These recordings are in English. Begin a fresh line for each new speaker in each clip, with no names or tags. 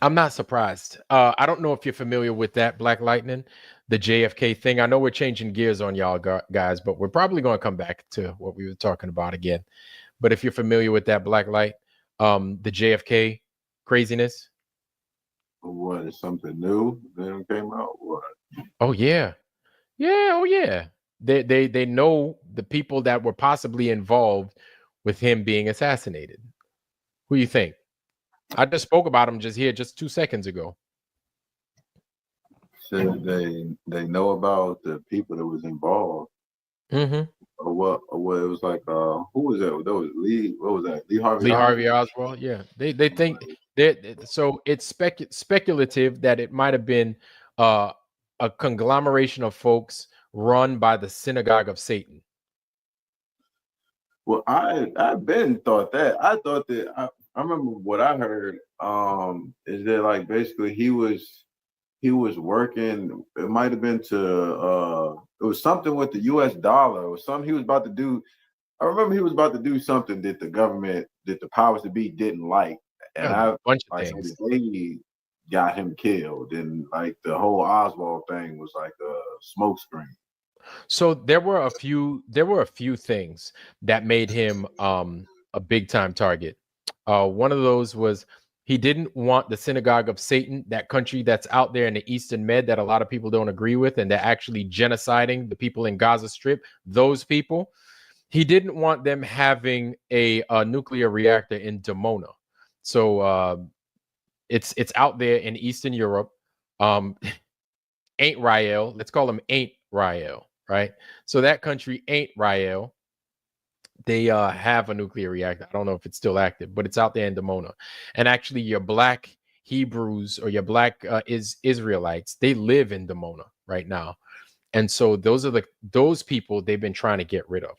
I'm not surprised. I don't know if you're familiar with that, Black Lightning, the JFK thing. I know we're changing gears on y'all guys, but we're probably going to come back to what we were talking about again. But if you're familiar with that, Black Light, the JFK craziness.
What is something new that came out? What?
Oh yeah, yeah, oh yeah. They know the people that were possibly involved with him being assassinated. Who you think? I just spoke about him just 2 seconds ago.
Said they know about the people that was involved.
Mm-hmm.
Or what it was like who was that? That was Lee, what was that? Lee Harvey
Lee Harvey
Oswald?
Oswald. Yeah, they think that so it's speculative that it might have been uh, a conglomeration of folks run by the synagogue of Satan.
Well, I've been thought that. I thought that I remember what I heard is that like basically he was working, it might have been to it was something with the US dollar or something he was about to do. I remember he was about to do something that the government, that the powers to be didn't like. And
A
I
bunch of
like so
things.
they got him killed. And like the whole Oswald thing was like a smoke screen.
So there were a few things that made him a big time target. One of those was he didn't want the synagogue of Satan, that country that's out there in the Eastern Med that a lot of people don't agree with, and they're actually genociding the people in Gaza Strip. Those people, he didn't want them having a nuclear reactor in Dimona. So it's out there in Eastern Europe. Um, ain't Rael. Let's call him Ain't Rael, right? So that country ain't Rael. They have a nuclear reactor. I don't know if it's still active, but it's out there in Dimona. And actually, your black Hebrews or your black Israelites, they live in Dimona right now. And so those people they've been trying to get rid of.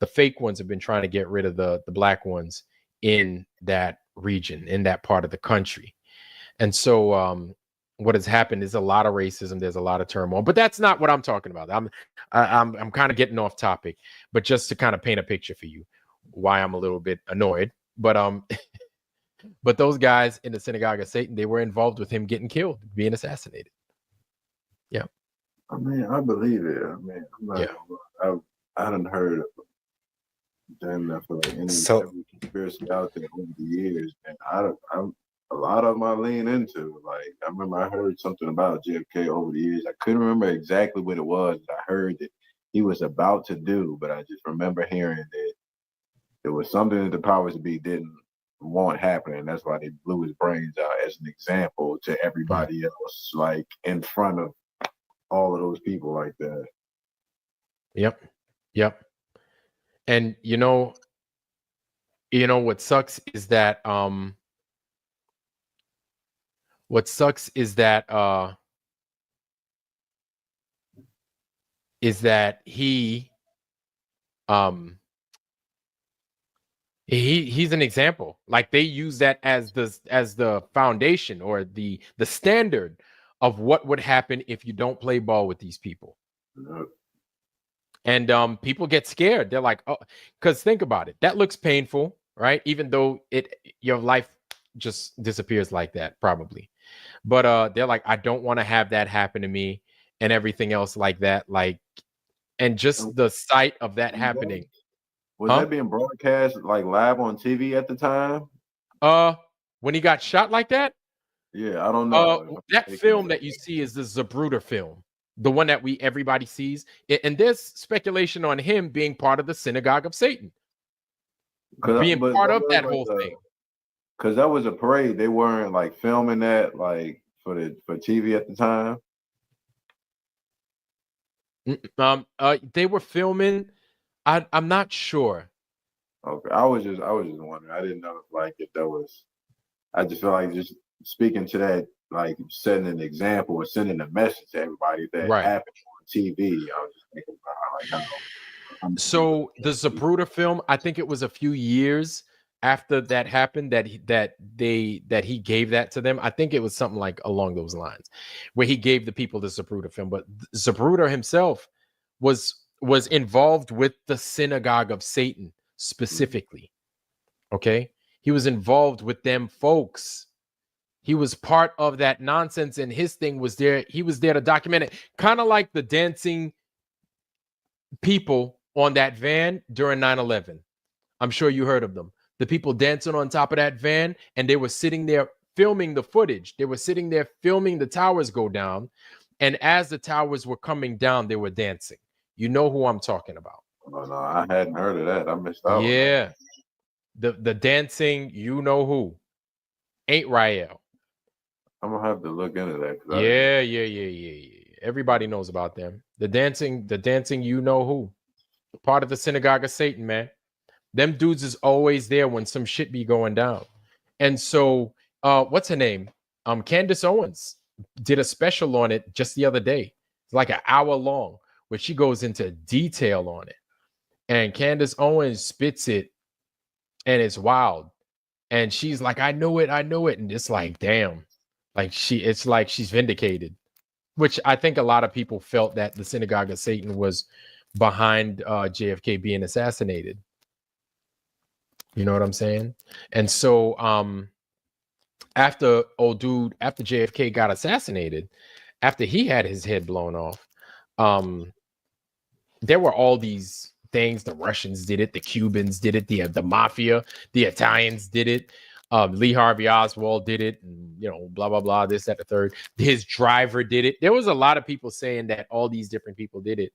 The fake ones have been trying to get rid of the black ones in that region, in that part of the country. And so what has happened is a lot of racism. There's a lot of turmoil, but that's not what I'm talking about. I'm kind of getting off topic, but just to kind of paint a picture for you, why I'm a little bit annoyed. But but those guys in the synagogue of Satan, they were involved with him getting killed, being assassinated. Yeah,
I mean, I believe it. I mean, I'm not
yeah.
gonna lie. I hadn't heard damn that for like
So
every conspiracy out there over the years, and I'm a lot of them I lean into. Like I remember I heard something about JFK over the years. I couldn't remember exactly what it was that I heard that he was about to do, but I just remember hearing that there was something that the powers that be didn't want happening. That's why they blew his brains out as an example to
Mm.
everybody else, like in front of all of those people like that.
Yep, yep. And what sucks is that what sucks is that um he's an example. Like they use that as the foundation or the standard of what would happen if you don't play ball with these people.
Yep.
And people get scared. They're like, oh, because think about it. That looks painful, right? Even though your life just disappears like that, probably. But they're like, I don't want to have that happen to me and everything else like that. Like, and
And
just the sight of that happening.
was
Huh?
that being broadcast like live on TV at the time?
Uh, when he got shot like that,
Yeah, I don't know if I'm
that
mistaken
film
that.
that you see is the Zapruder film, the one that everybody sees. And there's speculation on him being part of the synagogue of Satan, being
But
part
that
of
was
that
like
whole thing.
because that was a parade. They weren't like filming that like for TV at the time.
They were filming. I'm not sure.
Okay, I was just wondering. I didn't know if that was. I just feel like just speaking to that, like setting an example or sending a message to everybody that
Right.
happened on TV. I was just thinking about like how
So the Zapruder film, I think it was a few years after that happened that he gave that to them. I think it was something like along those lines, where he gave the people the Zapruder film. But Zapruder himself was involved with the synagogue of Satan specifically. Okay, he was involved with them folks. He was part of that nonsense, and his thing was there. He was there to document it, kind of like the dancing people on that van during 9/11. I'm sure you heard of them. The people dancing on top of that van, and they were sitting there filming the footage. They were sitting there filming the towers go down, and as the towers were coming down, they were dancing. You know who I'm talking about.
Oh, no, I hadn't heard of that. I missed out.
Yeah. The dancing, you know who. Ain't Raffael.
I'm gonna have to look into that.
Yeah. Everybody knows about them. The dancing, you know who. Part of the synagogue of Satan, man. Them dudes is always there when some shit be going down. And so, what's her name? Candace Owens did a special on it just the other day. It's like an hour long, where she goes into detail on it. And Candace Owens spits it, and it's wild. And she's like, I know it. And it's like, damn. Like it's like she's vindicated. Which I think a lot of people felt that the synagogue of Satan was behind JFK being assassinated. You know what I'm saying? And so after JFK got assassinated, after he had his head blown off, there were all these things. The Russians did it, the Cubans did it, the mafia, the Italians did it. Lee Harvey Oswald did it, and blah blah blah, this, that, the third. His driver did it. There was a lot of people saying that all these different people did it.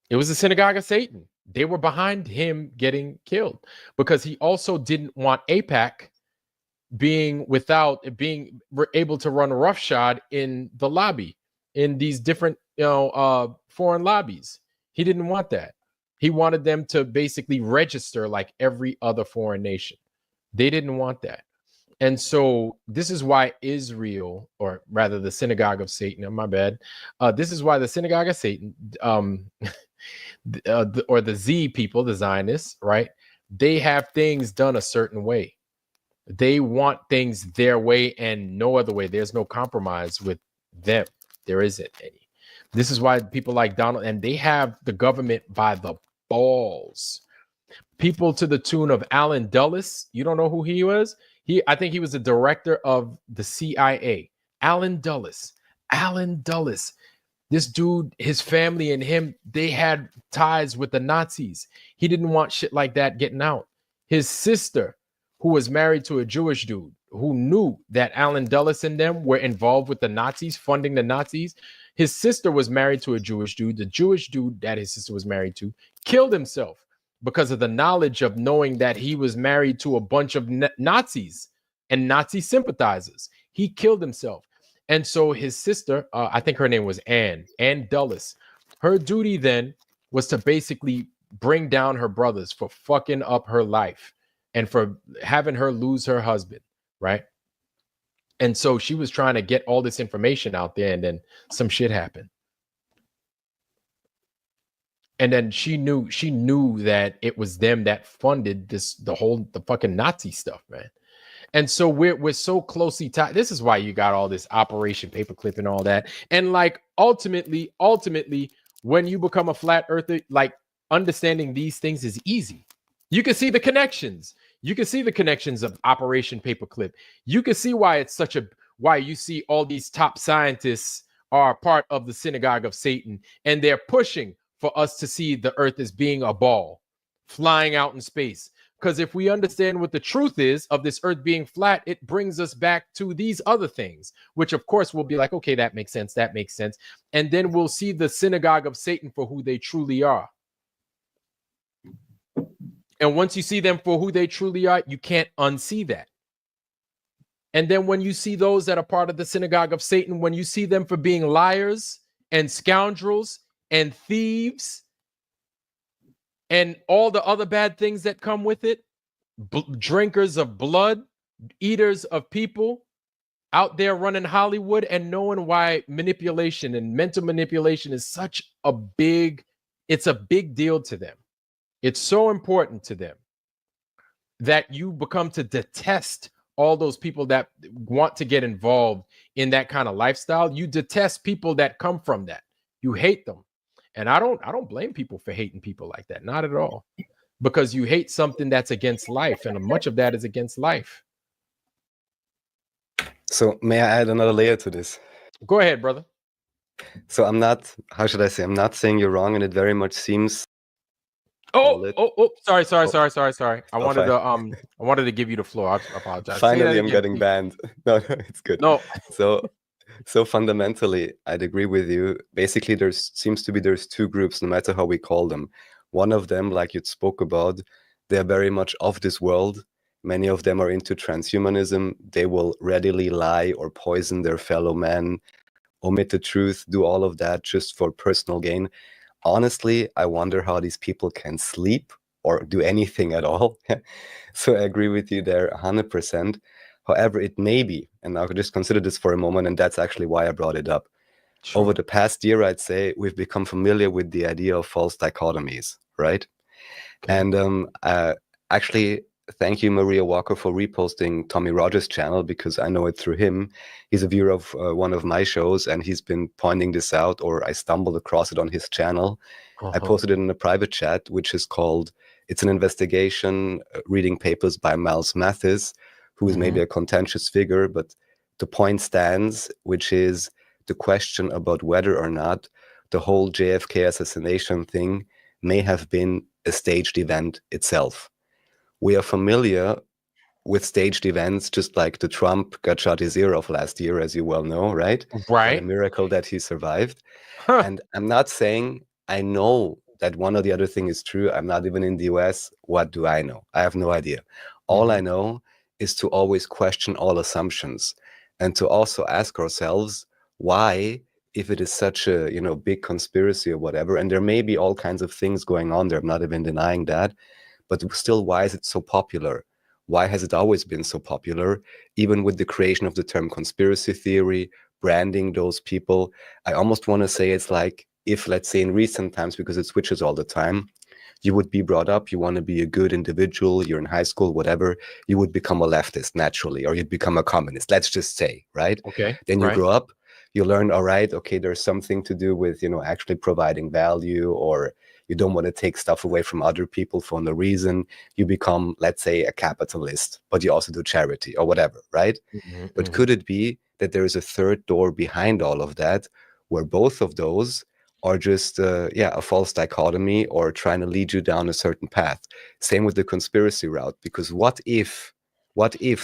It was the synagogue of Satan. They were behind him getting killed because he also didn't want AIPAC being able to run roughshod in the lobby, in these different foreign lobbies. He didn't want that. He wanted them to basically register like every other foreign nation. They didn't want that. And so this is why Israel, or rather the synagogue of Satan, my bad. This is why the synagogue of Satan, or the Z people, the Zionists, right? They have things done a certain way. They want things their way and no other way. There's no compromise with them. There isn't any. This is why people like Donald, and they have the government by the balls. People to the tune of Alan Dulles. You don't know who he was? I think he was the director of the CIA. Alan Dulles. This dude, his family and him, they had ties with the Nazis. He didn't want shit like that getting out. His sister, who was married to a Jewish dude, who knew that Alan Dulles and them were involved with the Nazis, funding the Nazis. His sister was married to a Jewish dude. The Jewish dude that his sister was married to killed himself because of the knowledge of knowing that he was married to a bunch of Nazis and Nazi sympathizers. He killed himself. And so his sister, I think her name was Ann Dulles. Her duty then was to basically bring down her brothers for fucking up her life and for having her lose her husband, right? And so she was trying to get all this information out there, and then some shit happened. And then she knew that it was them that funded the fucking Nazi stuff, man. And so we're so closely tied. This is why you got all this Operation Paperclip and all that. And like ultimately, when you become a flat earther, like understanding these things is easy. You can see the connections. You can see the connections of Operation Paperclip. You can see why it's why you see all these top scientists are part of the synagogue of Satan, and they're pushing for us to see the earth as being a ball flying out in space. Because if we understand what the truth is of this earth being flat, it brings us back to these other things, which of course will be like, okay, that makes sense. And then we'll see the synagogue of Satan for who they truly are. And once you see them for who they truly are, you can't unsee that. And then when you see those that are part of the synagogue of Satan, when you see them for being liars and scoundrels and thieves and all the other bad things that come with it, drinkers of blood, eaters of people, out there running Hollywood and knowing why manipulation and mental manipulation is such a big deal to them. It's so important to them that you become to detest all those people that want to get involved in that kind of lifestyle. You detest people that come from that. You hate them. And I don't blame people for hating people like that. Not at all. Because you hate something that's against life. And much of that is against life.
So may I add another layer to this?
Go ahead, brother.
So I'm not, how should I say, I'm not saying you're wrong, and it very much seems.
Sorry. I wanted
fine.
to I wanted to give you the floor. I apologize. Say that
Finally, I'm
again,
getting
please.
banned. No, it's good.
No.
So fundamentally, I'd agree with you. Basically, there's two groups, no matter how we call them. One of them, like you spoke about, they're very much of this world. Many of them are into transhumanism. They will readily lie or poison their fellow man, omit the truth, do all of that just for personal gain. Honestly, I wonder how these people can sleep or do anything at all. So I agree with you there 100%. However, it may be, and I'll just consider this for a moment, and that's actually why I brought it up.
Sure.
Over the past year, I'd say we've become familiar with the idea of false dichotomies, right?
Okay.
And actually, thank you, Maria Walker, for reposting Tommy Rogers' channel, because I know it through him. He's a viewer of one of my shows, and he's been pointing this out, or I stumbled across it on his channel. I posted it in a private chat, which is called, it's an investigation reading papers by Miles Mathis, who is maybe a contentious figure, but the point stands, which is the question about whether or not the whole JFK assassination thing may have been a staged event itself. We are familiar with staged events, just like the Trump got shot his ear off last year, as you well know, right?
Right.
What a miracle that he survived.
Huh.
And I'm not saying I know that one or the other thing is true. I'm not even in the US. What do I know? I have no idea. All I know is to always question all assumptions and to also ask ourselves why, if it is such a big conspiracy or whatever, and there may be all kinds of things going on there, I'm not even denying that, but still, why is it so popular? Why has it always been so popular, even with the creation of the term conspiracy theory, branding those people? I almost want to say it's like if, let's say, in recent times, because it switches all the time, you would be brought up, you want to be a good individual, you're in high school, whatever, you would become a leftist naturally, or you'd become a communist, let's just say, right?
Okay.
Then you grow up, you learn, all right, okay, there's something to do with, actually providing value, or you don't want to take stuff away from other people for no reason. You become, let's say, a capitalist, but you also do charity or whatever, right? But could it be that there is a third door behind all of that, where both of those are just a false dichotomy or trying to lead you down a certain path? Same with the conspiracy route, because what if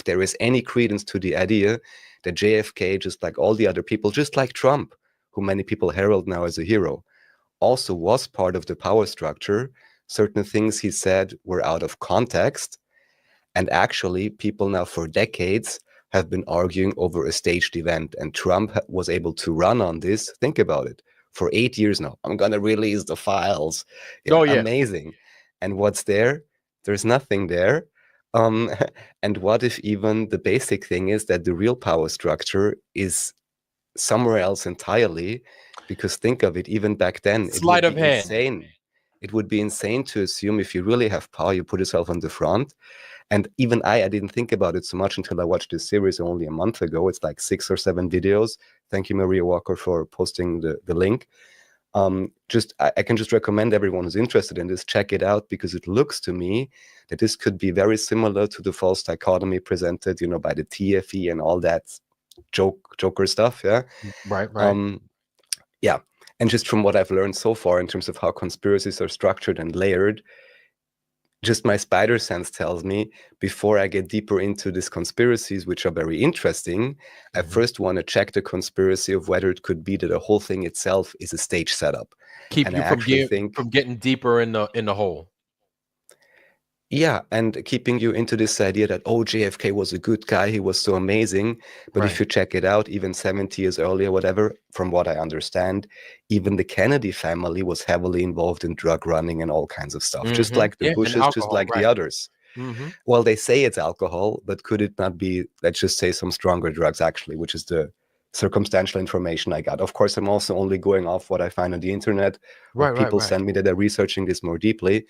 there is any credence to the idea that JFK, just like all the other people, just like Trump, who many people herald now as a hero, also was part of the power structure? Certain things he said were out of context, and actually people now for decades have been arguing over a staged event, and Trump was able to run on this. Think about it. For 8 years now, I'm going to release the files. Amazing. And what's there? There's nothing there. And what if even the basic thing is that the real power structure is somewhere else entirely? Because think of it, even back then, it would be insane. It would be insane to assume if you really have power, you put yourself on the front. And even I didn't think about it so much until I watched this series only a month ago. It's like 6 or 7 videos. Thank you, Maria Walker, for posting the link. I can just recommend everyone who's interested in this, check it out, because it looks to me that this could be very similar to the false dichotomy presented, by the TFE and all that Joker stuff. Yeah.
Right.
Yeah. And just from what I've learned so far in terms of how conspiracies are structured and layered, just my spider sense tells me, before I get deeper into these conspiracies, which are very interesting, I first want to check the conspiracy of whether it could be that the whole thing itself is a stage setup.
Keep you from getting deeper in the hole.
Yeah, and keeping you into this idea that, oh, JFK was a good guy, he was so amazing. But if you check it out, even 70 years earlier, whatever, from what I understand, even the Kennedy family was heavily involved in drug running and all kinds of stuff, just like the Bushes, just like the others. Well, they say it's alcohol, but could it not be, let's just say, some stronger drugs, actually, which is the circumstantial information I got. Of course, I'm also only going off what I find on the internet, or people send me that they're researching this more deeply.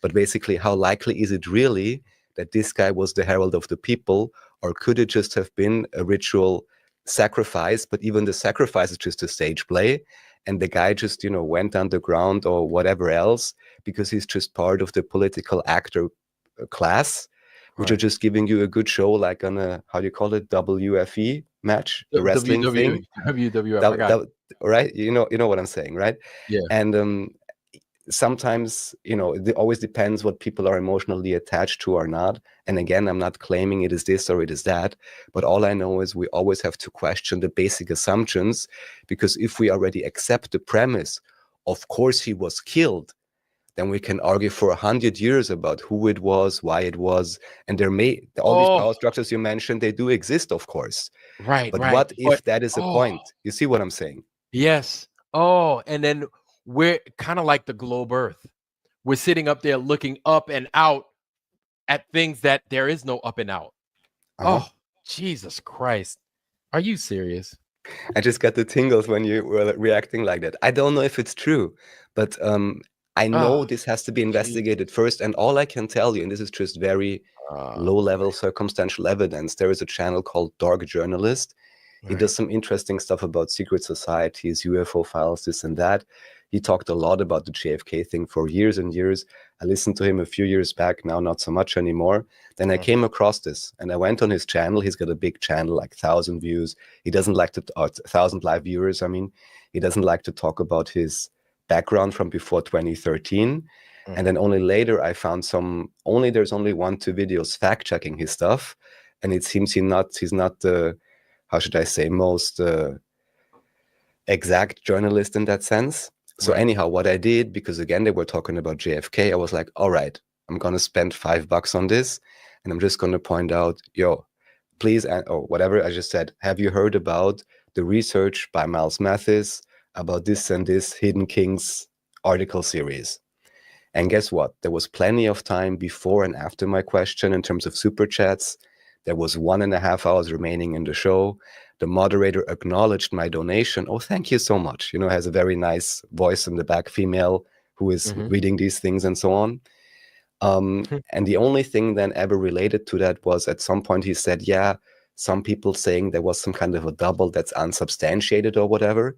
But basically, how likely is it really that this guy was the herald of the people, or could it just have been a ritual sacrifice? But even the sacrifice is just a stage play, and the guy just, went underground or whatever else because he's just part of the political actor class, which are just giving you a good show, like on a, how do you call it, WFE, match, the wrestling thing.
WWF. I got
That, right? You know what I'm saying, right?
Yeah.
And sometimes, it always depends what people are emotionally attached to or not. And again, I'm not claiming it is this or it is that, but all I know is we always have to question the basic assumptions, because if we already accept the premise, of course he was killed, then we can argue for 100 years about who it was, why it was, and all these power structures you mentioned, they do exist, of course.
Right.
But what if that is a point? You see what I'm saying?
Yes. Oh, and then we're kind of like the globe Earth. We're sitting up there looking up and out at things that there is no up and out. Oh, Jesus Christ. Are you serious?
I just got the tingles when you were reacting like that. I don't know if it's true, but I know this has to be investigated first. And all I can tell you, and this is just very low-level circumstantial evidence, there is a channel called Dark Journalist. He does some interesting stuff about secret societies, UFO files, this and that. He talked a lot about the JFK thing for years and years. I listened to him a few years back, now not so much anymore. Then I came across this and I went on his channel. He's got a big channel, like 1,000 views. He doesn't like to, 1,000 live viewers, I mean. He doesn't like to talk about his background from before 2013. And then only later I found there's only 1-2 videos fact-checking his stuff. And it seems he's not the, how should I say, most exact journalist in that sense. So anyhow, what I did, because again, they were talking about JFK, I was like, all right, I'm going to spend $5 on this. And I'm just going to point out, please, or whatever I just said, have you heard about the research by Miles Mathis about this and this Hidden Kings article series? And guess what? There was plenty of time before and after my question in terms of super chats. There was 1.5 hours remaining in the show. The moderator acknowledged my donation. Oh, thank you so much. Has a very nice voice in the back, female, who is reading these things and so on. And the only thing then ever related to that was at some point he said, yeah, some people saying there was some kind of a double that's unsubstantiated or whatever.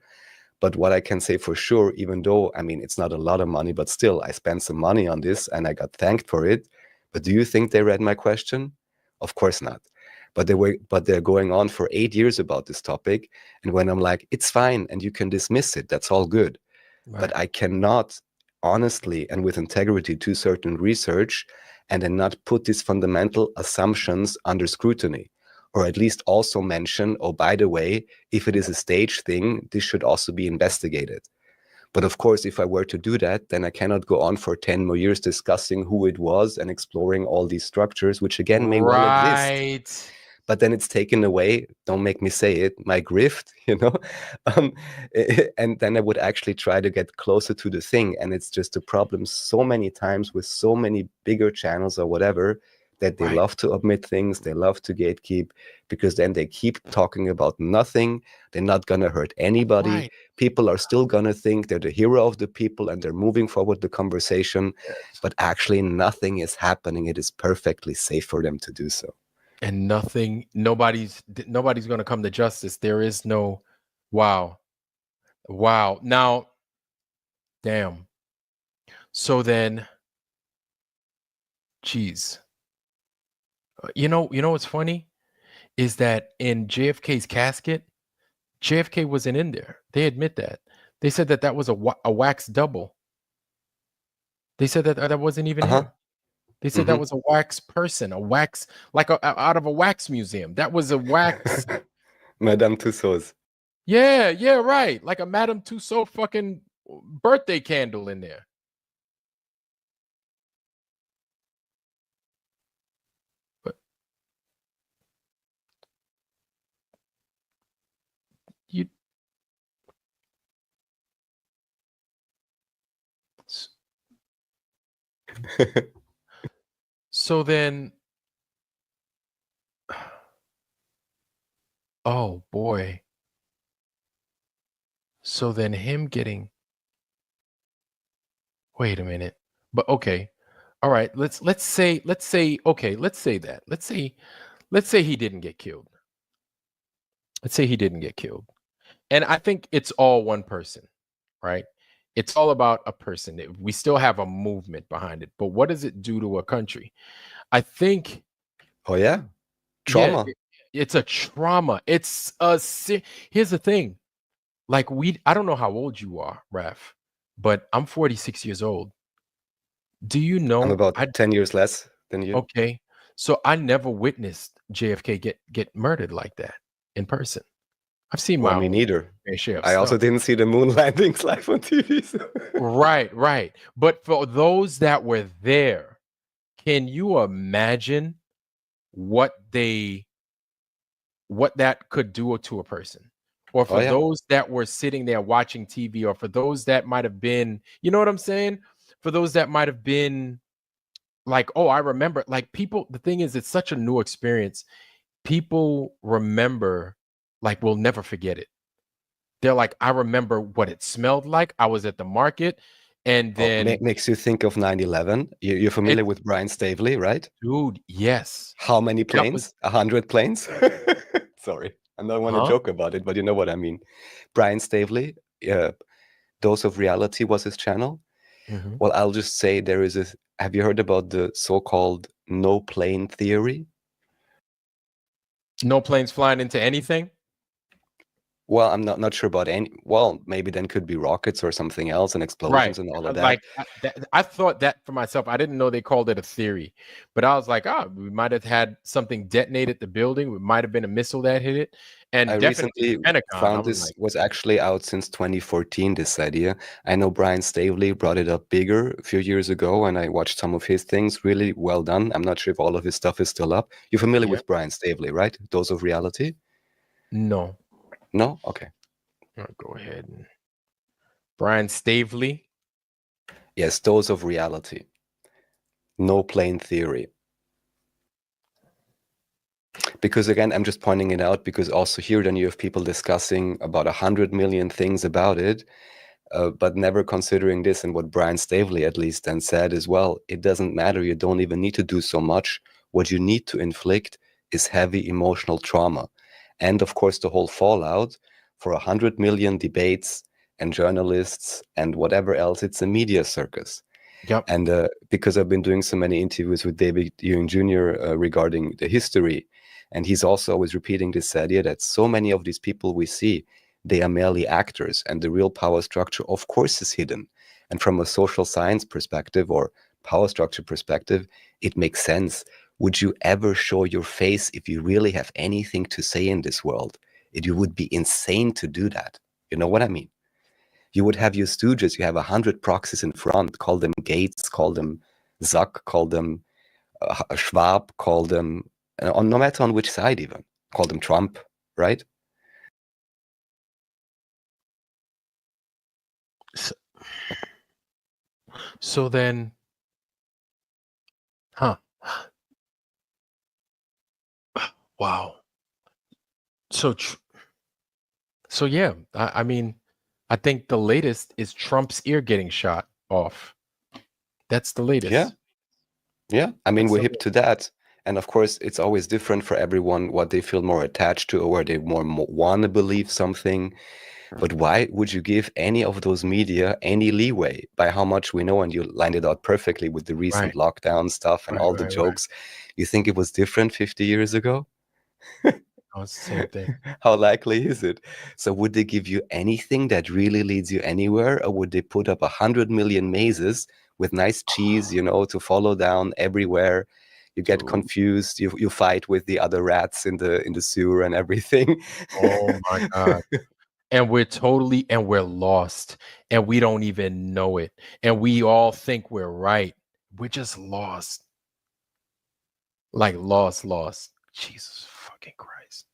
But what I can say for sure, even though, I mean, it's not a lot of money, but still I spent some money on this and I got thanked for it. But do you think they read my question? Of course not. But they're going on for 8 years about this topic. And when I'm like, it's fine and you can dismiss it, that's all good. But I cannot honestly and with integrity do certain research and then not put these fundamental assumptions under scrutiny. Or at least also mention, oh, by the way, if it is a stage thing, this should also be investigated. But of course, if I were to do that, then I cannot go on for 10 more years discussing who it was and exploring all these structures, which again may well exist. But then it's taken away, don't make me say it, my grift, and then I would actually try to get closer to the thing. And it's just a problem so many times with so many bigger channels or whatever, that they love to omit things, they love to gatekeep, because then they keep talking about nothing. They're not going to hurt anybody. People are still going to think they're the hero of the people and they're moving forward the conversation. But actually nothing is happening. It is perfectly safe for them to do so.
And nobody's going to come to justice. There is no, wow. Now, damn. So then, geez. You know what's funny is that in JFK's casket, JFK wasn't in there. They admit that. They said that was a wax double. They said that wasn't even him. They said that was a wax person, a wax, like out of a wax museum. That was a wax.
Madame Tussauds.
Yeah, right. Like a Madame Tussauds fucking birthday candle in there. You so then, oh boy. So then him getting, wait a minute. But okay. All right, let's say okay, let's say that. Let's say he didn't get killed. Let's say he didn't get killed. And I think it's all one person, right? It's all about a person. We still have a movement behind it. But what does it do to a country? I think.
Oh, yeah. Trauma.
It's a trauma. It's a here's the thing. Like I don't know how old you are, Raf, but I'm 46 years old. Do you know
I'm about 10 years less than you.
okay. So I never witnessed JFK get murdered like that in person. I've seen
Well,
my
me
own
neither.
fair share of
I also
stuff.
didn't see the moon landings live on TV. So.
Right. But for those that were there, can you imagine what that could do to a person? Or for those that were sitting there watching TV, or for those that might have been, you know what I'm saying? For those that might have been like, oh, I remember, like people, the thing is, it's such a new experience. People remember, like, we'll never forget it. They're like, I remember what it smelled like. I was at the market, and then
makes you think of 9/11. You're familiar with Brian Stavely, right?
Dude, yes.
How many planes? 100 planes? Sorry, I don't want to joke about it, but you know what I mean. Brian Stavely, Dose of Reality was his channel.
Mm-hmm.
Well, I'll just say there is a. Have you heard about the so-called no plane theory?
No planes flying into anything?
Well, I'm not sure about any. Well, maybe then could be rockets or something else and explosions and all of that.
Like I thought that for myself. I didn't know they called it a theory, but I was like, we might have had something detonated the building. It might have been a missile that hit it. And
I
definitely
recently found this was actually out since 2014. This idea. I know Brian Stavely brought it up bigger a few years ago, and I watched some of his things. Really well done. I'm not sure if all of his stuff is still up. You're familiar with Brian Stavely, right? Dose of Reality?
No.
No? Okay.
I'll go ahead. Brian Stavely?
Yes, Dose of Reality. No plane theory. Because again, I'm just pointing it out because also here then you have people discussing about 100 million things about it, but never considering this. And what Brian Stavely at least then said as well, it doesn't matter. You don't even need to do so much. What you need to inflict is heavy emotional trauma. And of course, the whole fallout for 100 million debates and journalists and whatever else, it's a media circus.
Yep.
And because I've been doing so many interviews with David Ewing Jr. Regarding the history, and he's also always repeating this idea that so many of these people we see, they are merely actors, and the real power structure, of course, is hidden. And from a social science perspective or power structure perspective, it makes sense. Would you ever show your face if you really have anything to say in this world? You would be insane to do that. You know what I mean? You would have your stooges, you have 100 proxies in front, call them Gates, call them Zuck, call them Schwab, call them, no matter on which side even, call them Trump, right?
So then, wow. So yeah, I mean, I think the latest is Trump's ear getting shot off. That's the latest.
Yeah. I mean, we're hip to that. And of course, it's always different for everyone what they feel more attached to or where they more want to believe something. But why would you give any of those media any leeway by how much we know? And you lined it out perfectly with the recent lockdown stuff and all the jokes. You think it was different 50 years ago?
Oh, it's the same thing.
How likely is it? So would they give you anything that really leads you anywhere? Or would they put up 100 million mazes with nice cheese, you know, to follow down everywhere? You get confused. You fight with the other rats in the sewer and everything.
Oh my God. And we're lost, and we don't even know it. And we all think we're right. We're just lost. Like lost. Jesus fucking Christ.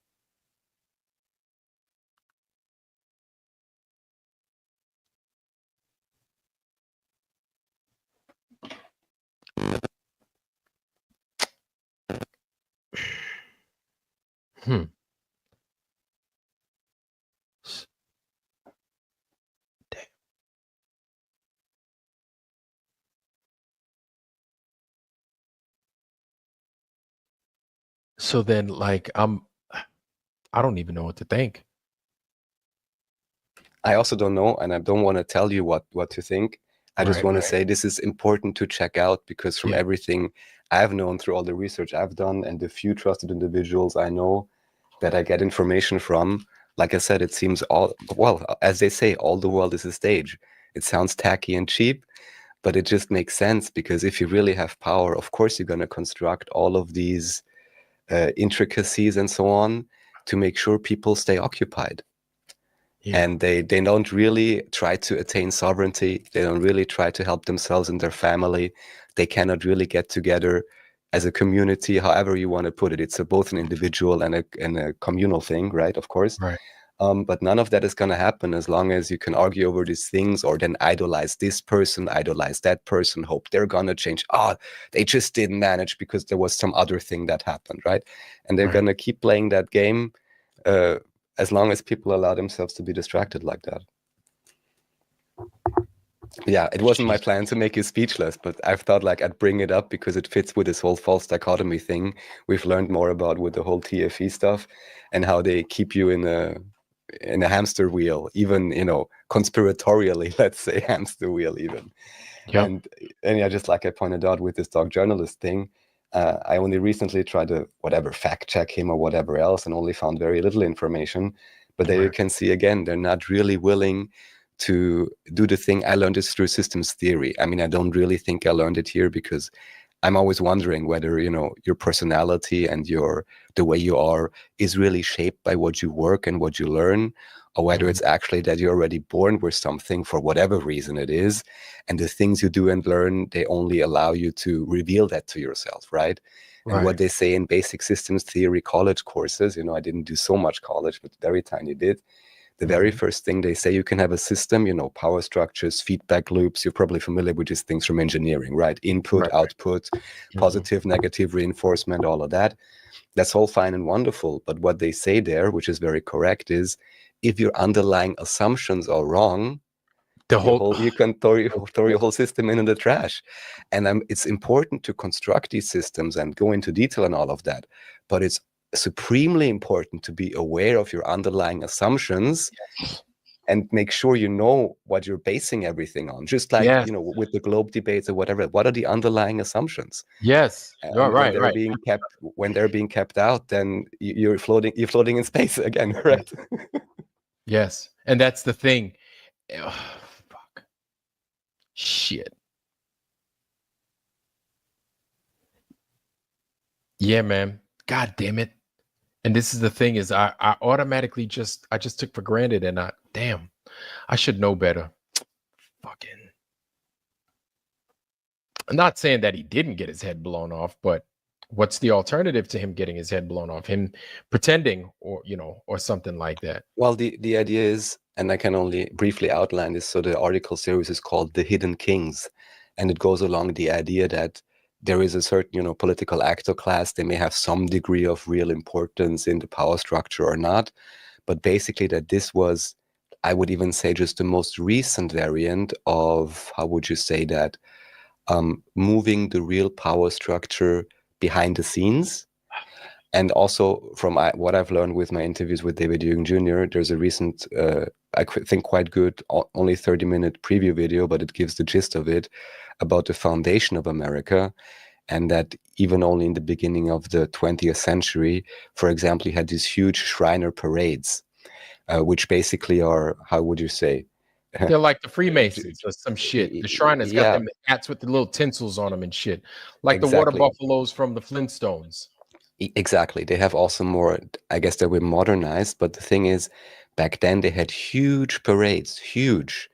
So then, like, I don't even know what to think.
I also don't know, and I don't want to tell you what to think. I just want to say this is important to check out because from everything I've known through all the research I've done and the few trusted individuals I know, that I get information from. Like I said, it seems as they say, all the world is a stage. It sounds tacky and cheap, but it just makes sense, because if you really have power, of course, you're going to construct all of these intricacies and so on to make sure people stay occupied.
Yeah.
And they don't really try to attain sovereignty. They don't really try to help themselves and their family. They cannot really get together as a community, however you want to put it. It's both an individual and a communal thing, right? Of course.
Right.
But none of that is going to happen as long as you can argue over these things, or then idolize this person, idolize that person, hope they're going to change. They just didn't manage because there was some other thing that happened, right? And they're going to keep playing that game as long as people allow themselves to be distracted like that. Yeah, it wasn't my plan to make you speechless, but I've thought like I'd bring it up because it fits with this whole false dichotomy thing we've learned more about with the whole TFE stuff, and how they keep you in a hamster wheel, even, conspiratorially, let's say hamster wheel even. Yep. And yeah, just like I pointed out with this dog journalist thing, I only recently tried to fact check him or whatever else, and only found very little information. But there you can see again, they're not really willing to do the thing. I learned this through systems theory. I mean, I don't really think I learned it here, because I'm always wondering whether, your personality and the way you are is really shaped by what you work and what you learn, or whether it's actually that you're already born with something for whatever reason it is. And the things you do and learn, they only allow you to reveal that to yourself, right? And what they say in basic systems theory college courses, I didn't do so much college, but very tiny did. The very first thing they say, you can have a system, power structures, feedback loops. You're probably familiar with these things from engineering, right? Input, output, positive, negative reinforcement, all of that. That's all fine and wonderful. But what they say there, which is very correct, is if your underlying assumptions are wrong, you can throw your whole system in the trash. And it's important to construct these systems and go into detail and all of that. But it's supremely important to be aware of your underlying assumptions and make sure you know what you're basing everything on. Just like, with the globe debates or whatever, what are the underlying assumptions?
Yes.
When they're being kept out, then you're floating in space again, right?
Yes. And that's the thing. Fuck. Shit. Yeah, man. God damn it. And this is the thing, is I automatically just took for granted, and I should know better. Fucking. I'm not saying that he didn't get his head blown off, but what's the alternative to him getting his head blown off? Him pretending, or or something like that.
Well, the idea is, and I can only briefly outline this, so the article series is called The Hidden Kings, and it goes along the idea that there is a certain, political actor class. They may have some degree of real importance in the power structure or not, but basically that this was, I would even say, just the most recent variant of, how would you say that, moving the real power structure behind the scenes. And also from what I've learned with my interviews with David Hume Jr., there's a recent, I think quite good, only 30-minute preview video, but it gives the gist of it, about the foundation of America. And that even only in the beginning of the 20th century, for example, you had these huge Shriner parades, which basically are, how would you say?
They're like the Freemasons or some shit. The Shriners got them hats with the little tinsels on them and shit. Like the water buffaloes from the Flintstones.
Exactly. They have also more, I guess they were modernized, but the thing is, back then they had huge parades, huge,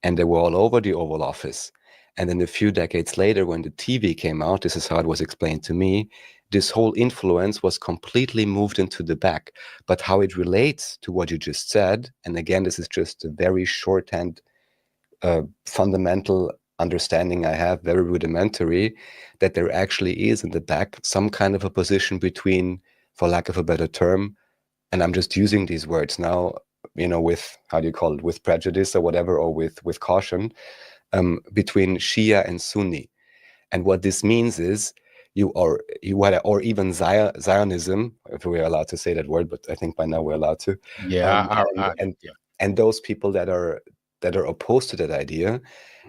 and they were all over the Oval Office. And then a few decades later, when the TV came out, this is how it was explained to me, this whole influence was completely moved into the back. But how it relates to what you just said, and again, this is just a very shorthand, fundamental understanding I have, very rudimentary, that there actually is in the back some kind of a position between, for lack of a better term, and I'm just using these words now, with, how do you call it, with prejudice or whatever, or with caution, between Shia and Sunni. And what this means is or even Zionism, if we're allowed to say that word, but I think by now we're allowed to.
Yeah.
And those people that are opposed to that idea.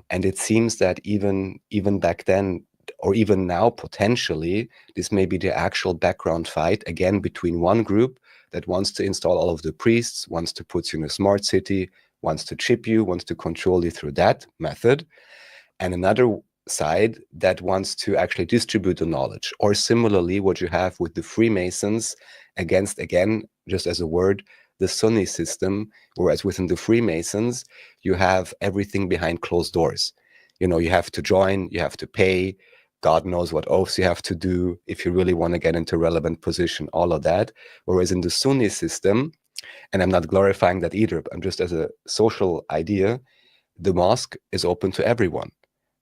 And it seems that even back then, or even now potentially, this may be the actual background fight, again, between one group that wants to install all of the priests, wants to put you in a smart city, wants to chip you, wants to control you through that method. And another side that wants to actually distribute the knowledge. Or similarly, what you have with the Freemasons against, again, just as a word, the Sunni system, whereas within the Freemasons, you have everything behind closed doors. You know, you have to join, you have to pay, God knows what oaths you have to do if you really want to get into relevant position, all of that. Whereas in the Sunni system, and I'm not glorifying that either, but I'm just as a social idea, the mosque is open to everyone.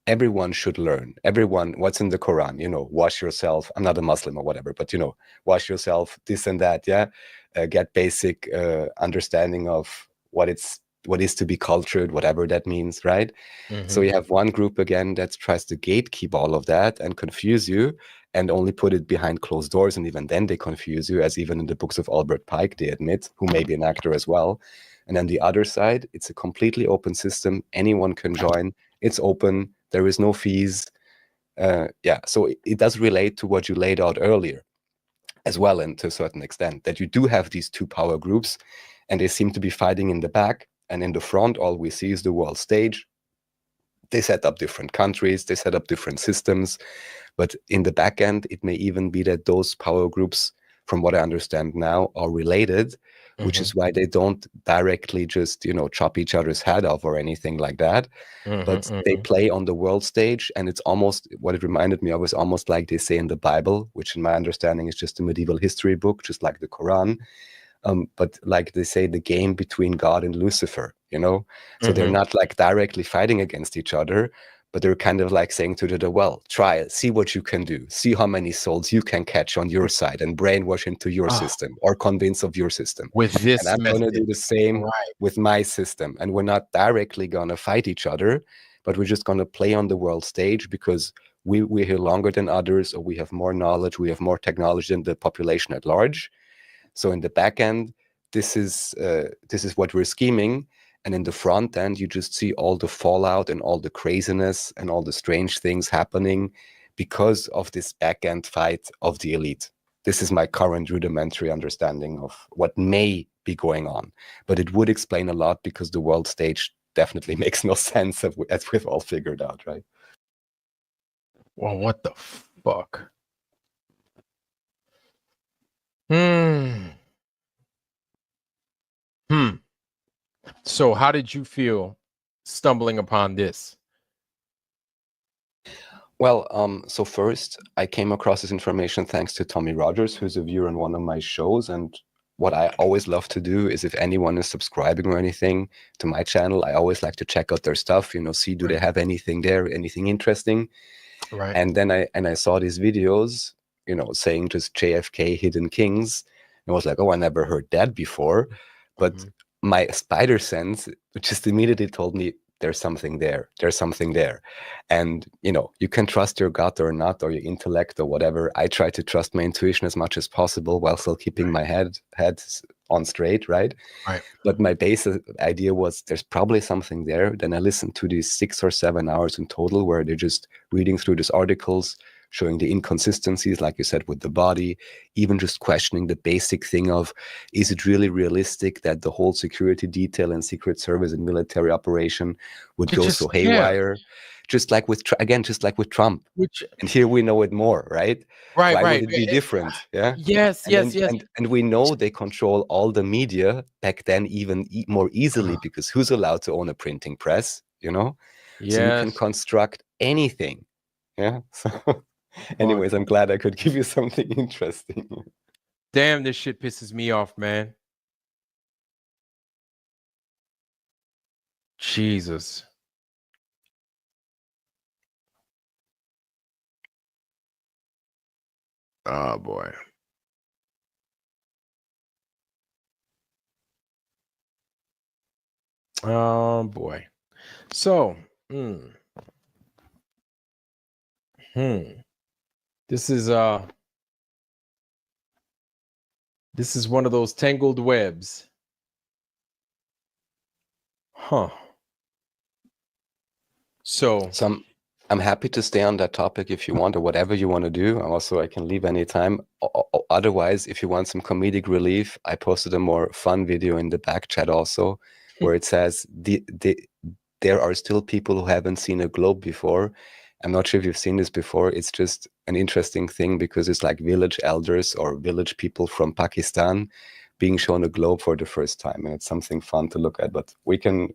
Everyone should learn. Everyone, what's in the Quran, you know, wash yourself. I'm not a Muslim or whatever, but, you know, wash yourself, this and that, yeah? Get basic understanding of what is to be cultured, whatever that means, right? So you have one group, again, that tries to gatekeep all of that and confuse you and only put it behind closed doors. And even then they confuse you, as even in the books of Albert Pike, they admit, who may be an actor as well. And then the other side, it's a completely open system. Anyone can join. It's open. There is no fees. Yeah, so it does relate to what you laid out earlier as well, and to a certain extent, that you do have these two power groups, and they seem to be fighting in the back. And in the front, all we see is the world stage. They set up different countries. They set up different systems. But in the back end, it may even be that those power groups, from what I understand now, are related, which is why they don't directly just, you know, chop each other's head off or anything like that. But they play on the world stage, and it's almost, what it reminded me of is almost like they say in the Bible, which in my understanding is just a medieval history book, just like the Quran. But like they say, the game between God and Lucifer, you know? So they're not like directly fighting against each other, but they're kind of like saying to the other, well, try it, see what you can do, see how many souls you can catch on your side and brainwash into your system or convince of your system.
With this
And I'm going to do the same with my system. And we're not directly going to fight each other, but we're just going to play on the world stage because we're here longer than others, or we have more knowledge, we have more technology than the population at large. So in the back end, this is what we're scheming. And in the front end, you just see all the fallout and all the craziness and all the strange things happening because of this back end fight of the elite. This is my current rudimentary understanding of what may be going on. But it would explain a lot because the world stage definitely makes no sense, as we've all figured out, right?
Well, what the fuck? So how did you feel stumbling upon this?
Well, so first, I came across this information thanks to Tommy Rogers, who's a viewer on one of my shows. And what I always love to do is, if anyone is subscribing or anything to my channel, I always like to check out their stuff, you know, see, do they have anything there, anything interesting?
Right.
And then I saw these videos, you know, saying just JFK Hidden Kings. And I was like, oh, I never heard that before. But my spider sense just immediately told me, there's something there. There's something there. And, you know, you can trust your gut or not, or your intellect or whatever. I try to trust my intuition as much as possible while still keeping my head on straight, right?
Right.
But my basic idea was there's probably something there. Then I listened to these 6 or 7 hours in total where they're just reading through these articles, showing the inconsistencies, like you said, with the body, even just questioning the basic thing of, is it really realistic that the whole security detail and secret service and military operation would go so haywire? Just like with, again, just like with Trump. And here we know it more, right?
Right,
Why
right.
would it be different? Yeah.
Yes, yes, yes.
And we know they control all the media back then even more easily, because who's allowed to own a printing press, you know? So you can construct anything. Yeah. So anyways, I'm glad I could give you something interesting.
Damn, this shit pisses me off, man. Jesus. Oh boy. Oh boy. So, this is one of those tangled webs. Huh. So
I'm happy to stay on that topic if you want, or whatever you want to do. Also, I can leave anytime. Otherwise, if you want some comedic relief, I posted a more fun video in the back chat also, where it says there are still people who haven't seen a globe before. I'm not sure if you've seen this before. It's just an interesting thing because it's like village elders or village people from Pakistan being shown a globe for the first time. And it's something fun to look at, but we can,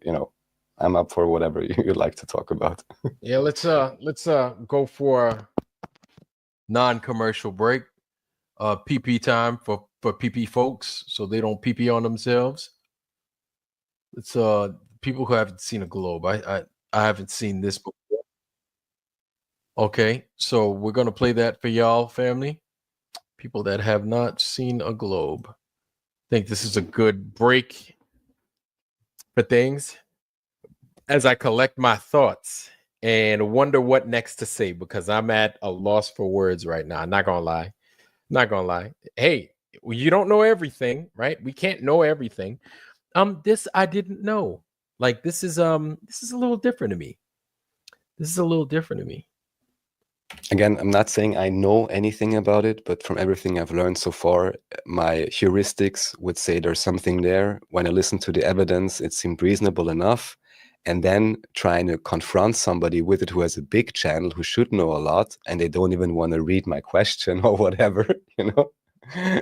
I'm up for whatever you'd like to talk about.
Yeah, let's go for a non-commercial break. PP time for PP folks, so they don't PP on themselves. It's people who haven't seen a globe. I haven't seen this before. Okay, so we're gonna play that for y'all, family. People that have not seen a globe. I think this is a good break for things as I collect my thoughts and wonder what next to say, because I'm at a loss for words right now. Not gonna lie. Hey, you don't know everything, right? We can't know everything. This I didn't know. Like this is a little different to me.
Again, I'm not saying I know anything about it, but from everything I've learned so far, my heuristics would say there's something there. When I listen to the evidence, it seemed reasonable enough. And then trying to confront somebody with it who has a big channel, who should know a lot, and they don't even want to read my question or whatever, Yeah,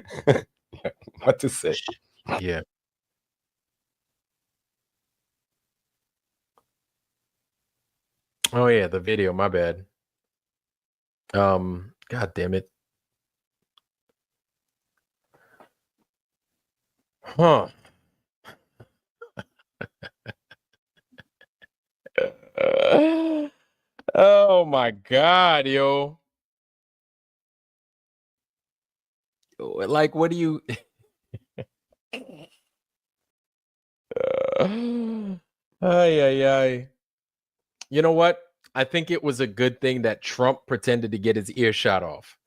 what to say?
Yeah. Oh yeah, the video, my bad. God damn it. Huh. Oh my God, yo. Like, what do you ay. You know what? I think it was a good thing that Trump pretended to get his ear shot off.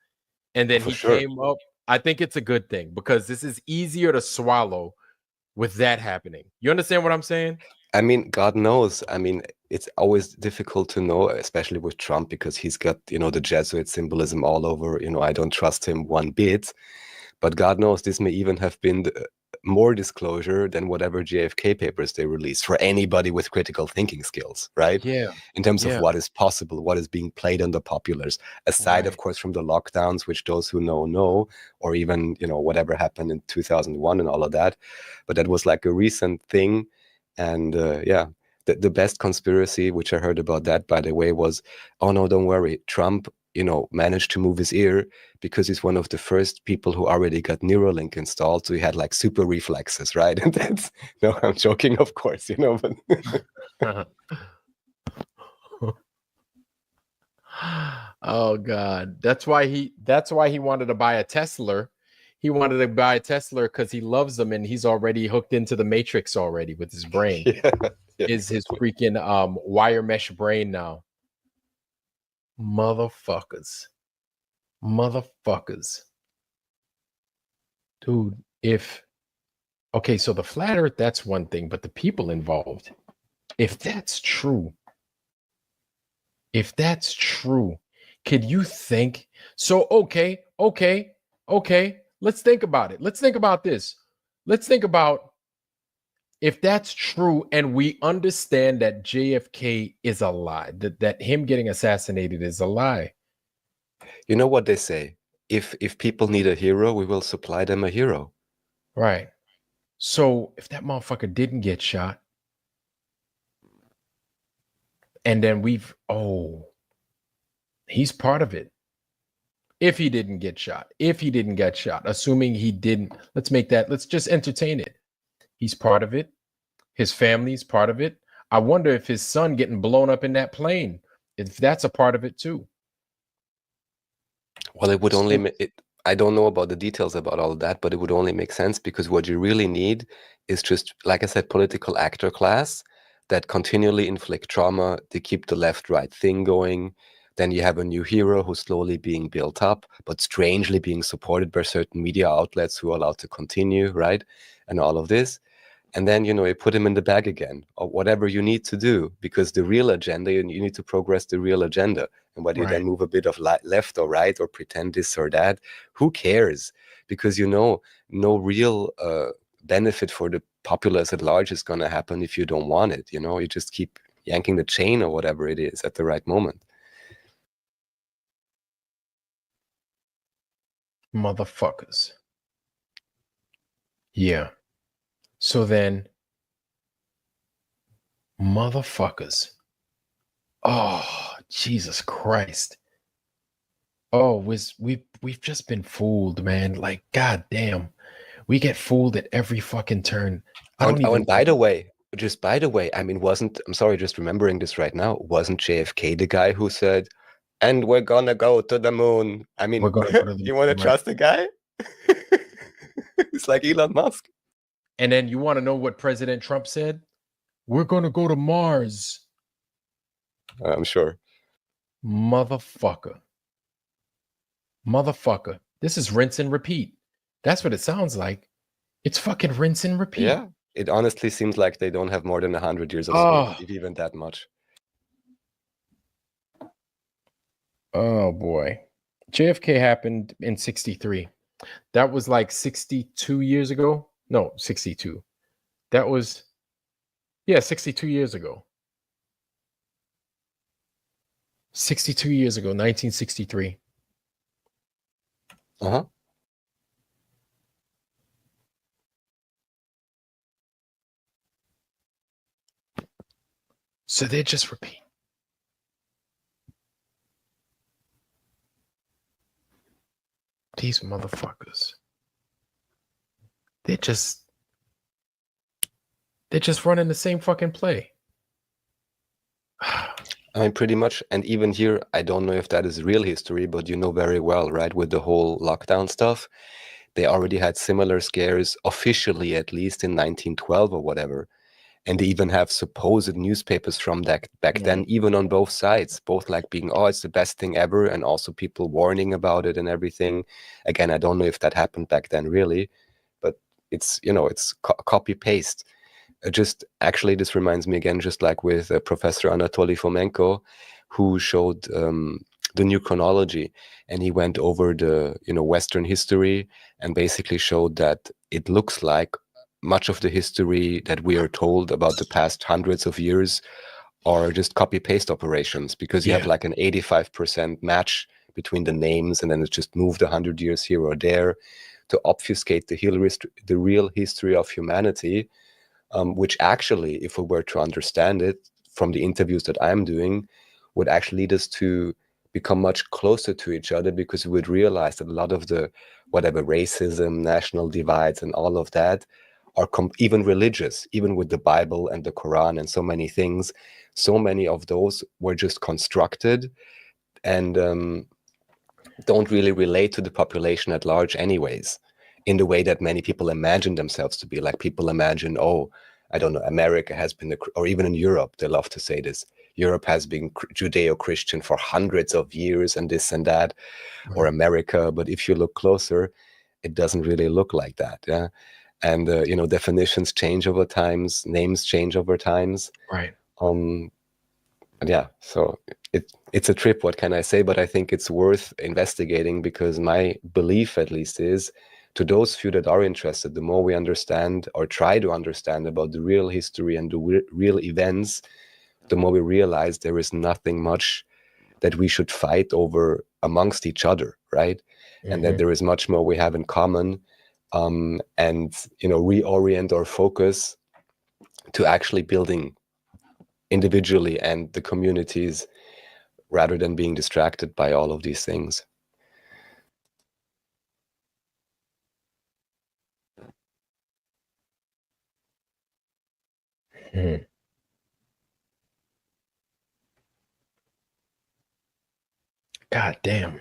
And then
For
he
sure.
came up. I think it's a good thing because this is easier to swallow with that happening. You understand what I'm saying?
I mean, God knows. I mean, it's always difficult to know, especially with Trump, because he's got, the Jesuit symbolism all over. I don't trust him one bit. But God knows this may even have been more disclosure than whatever JFK papers they released for anybody with critical thinking skills, right?
Yeah.
In terms of
Yeah.
what is possible, what is being played on the populars, aside, of
Right.
course, from the lockdowns, which those who know, or even, whatever happened in 2001 and all of that. But that was like a recent thing. And yeah, the best conspiracy, which I heard about that, by the way, was, oh no, don't worry, Trump managed to move his ear because he's one of the first people who already got Neuralink installed. So he had like super reflexes, right? And that's, no, I'm joking, of course, but
Oh God. That's why he wanted to buy a Tesla. He wanted to buy a Tesla because he loves them and he's already hooked into the matrix already with his brain.
yeah,
Is his freaking wire mesh brain now. Motherfuckers. Dude, okay, so the flat earth, that's one thing, but the people involved, if that's true, could you think? So, okay, let's think about it. Let's think about this. Let's think about if that's true and we understand that JFK is a lie, that him getting assassinated is a lie.
You know what they say? If people need a hero, we will supply them a hero.
Right. So if that motherfucker didn't get shot, and then he's part of it. If he didn't get shot, assuming he didn't, let's just entertain it. He's part of it. His family's part of it. I wonder if his son getting blown up in that plane, if that's a part of it too.
Well, it would only I don't know about the details about all of that, but it would only make sense because what you really need is just, like I said, political actor class that continually inflict trauma to keep the left-right thing going. Then you have a new hero who's slowly being built up, but strangely being supported by certain media outlets who are allowed to continue, right? And all of this. and then, you put him in the bag again, or whatever you need to do, because the real agenda, you need to progress the real agenda. And whether you then move a bit of left or right or pretend this or that, who cares? Because, no real benefit for the populace at large is going to happen if you don't want it. You just keep yanking the chain or whatever it is at the right moment.
Motherfuckers. Yeah. So then, motherfuckers. Oh, Jesus Christ. Oh, we've just been fooled, man. Like, goddamn. We get fooled at every fucking turn.
And by the way, I'm sorry, just remembering this right now, wasn't JFK the guy who said, and we're gonna go to the moon? I mean,
we're gonna go to the
you want to trust the guy? It's like Elon Musk.
And then you want to know what President Trump said? We're gonna go to Mars.
I'm sure.
Motherfucker. This is rinse and repeat. That's what it sounds like. It's fucking rinse and repeat.
Yeah. It honestly seems like they don't have more than 100 years of sleep, if even that much.
Oh boy. JFK happened in 63. That was like 62 years ago. No, 62. That was 62 years ago. 62 years ago, 1963.
Uh-huh.
So they just repeat. These motherfuckers. They're just running the same fucking play.
I mean, pretty much. And even here, I don't know if that is real history, but you know very well, right? With the whole lockdown stuff, they already had similar scares, officially at least, in 1912 or whatever. And they even have supposed newspapers from that back then, even on both sides, both like being, oh, it's the best thing ever, and also people warning about it and everything. Again, I don't know if that happened back then really, but it's, it's copy paste. Just actually, this reminds me again, just like with Professor Anatoly Fomenko, who showed the new chronology, and he went over the Western history and basically showed that it looks like much of the history that we are told about the past hundreds of years are just copy-paste operations, because you have like an 85% match between the names, and then it's just moved 100 years here or there to obfuscate the real history of humanity, which actually, if we were to understand it from the interviews that I'm doing, would actually lead us to become much closer to each other, because we would realize that a lot of the racism, national divides, and all of that are even religious, even with the Bible and the Quran and so many things. So many of those were just constructed and don't really relate to the population at large anyways, in the way that many people imagine themselves to be. Like people imagine, oh, I don't know, America has been, or even in Europe, they love to say this, Europe has been Judeo-Christian for hundreds of years and this and that, or America. But if you look closer, it doesn't really look like that. Yeah. And, definitions change over times, names change over times.
Right.
Yeah, so it's a trip, what can I say? But I think it's worth investigating, because my belief, at least, is to those few that are interested, the more we understand or try to understand about the real history and the real events, the more we realize there is nothing much that we should fight over amongst each other, right? And that there is much more we have in common, and reorient our focus to actually building individually and the communities, rather than being distracted by all of these things.
God damn.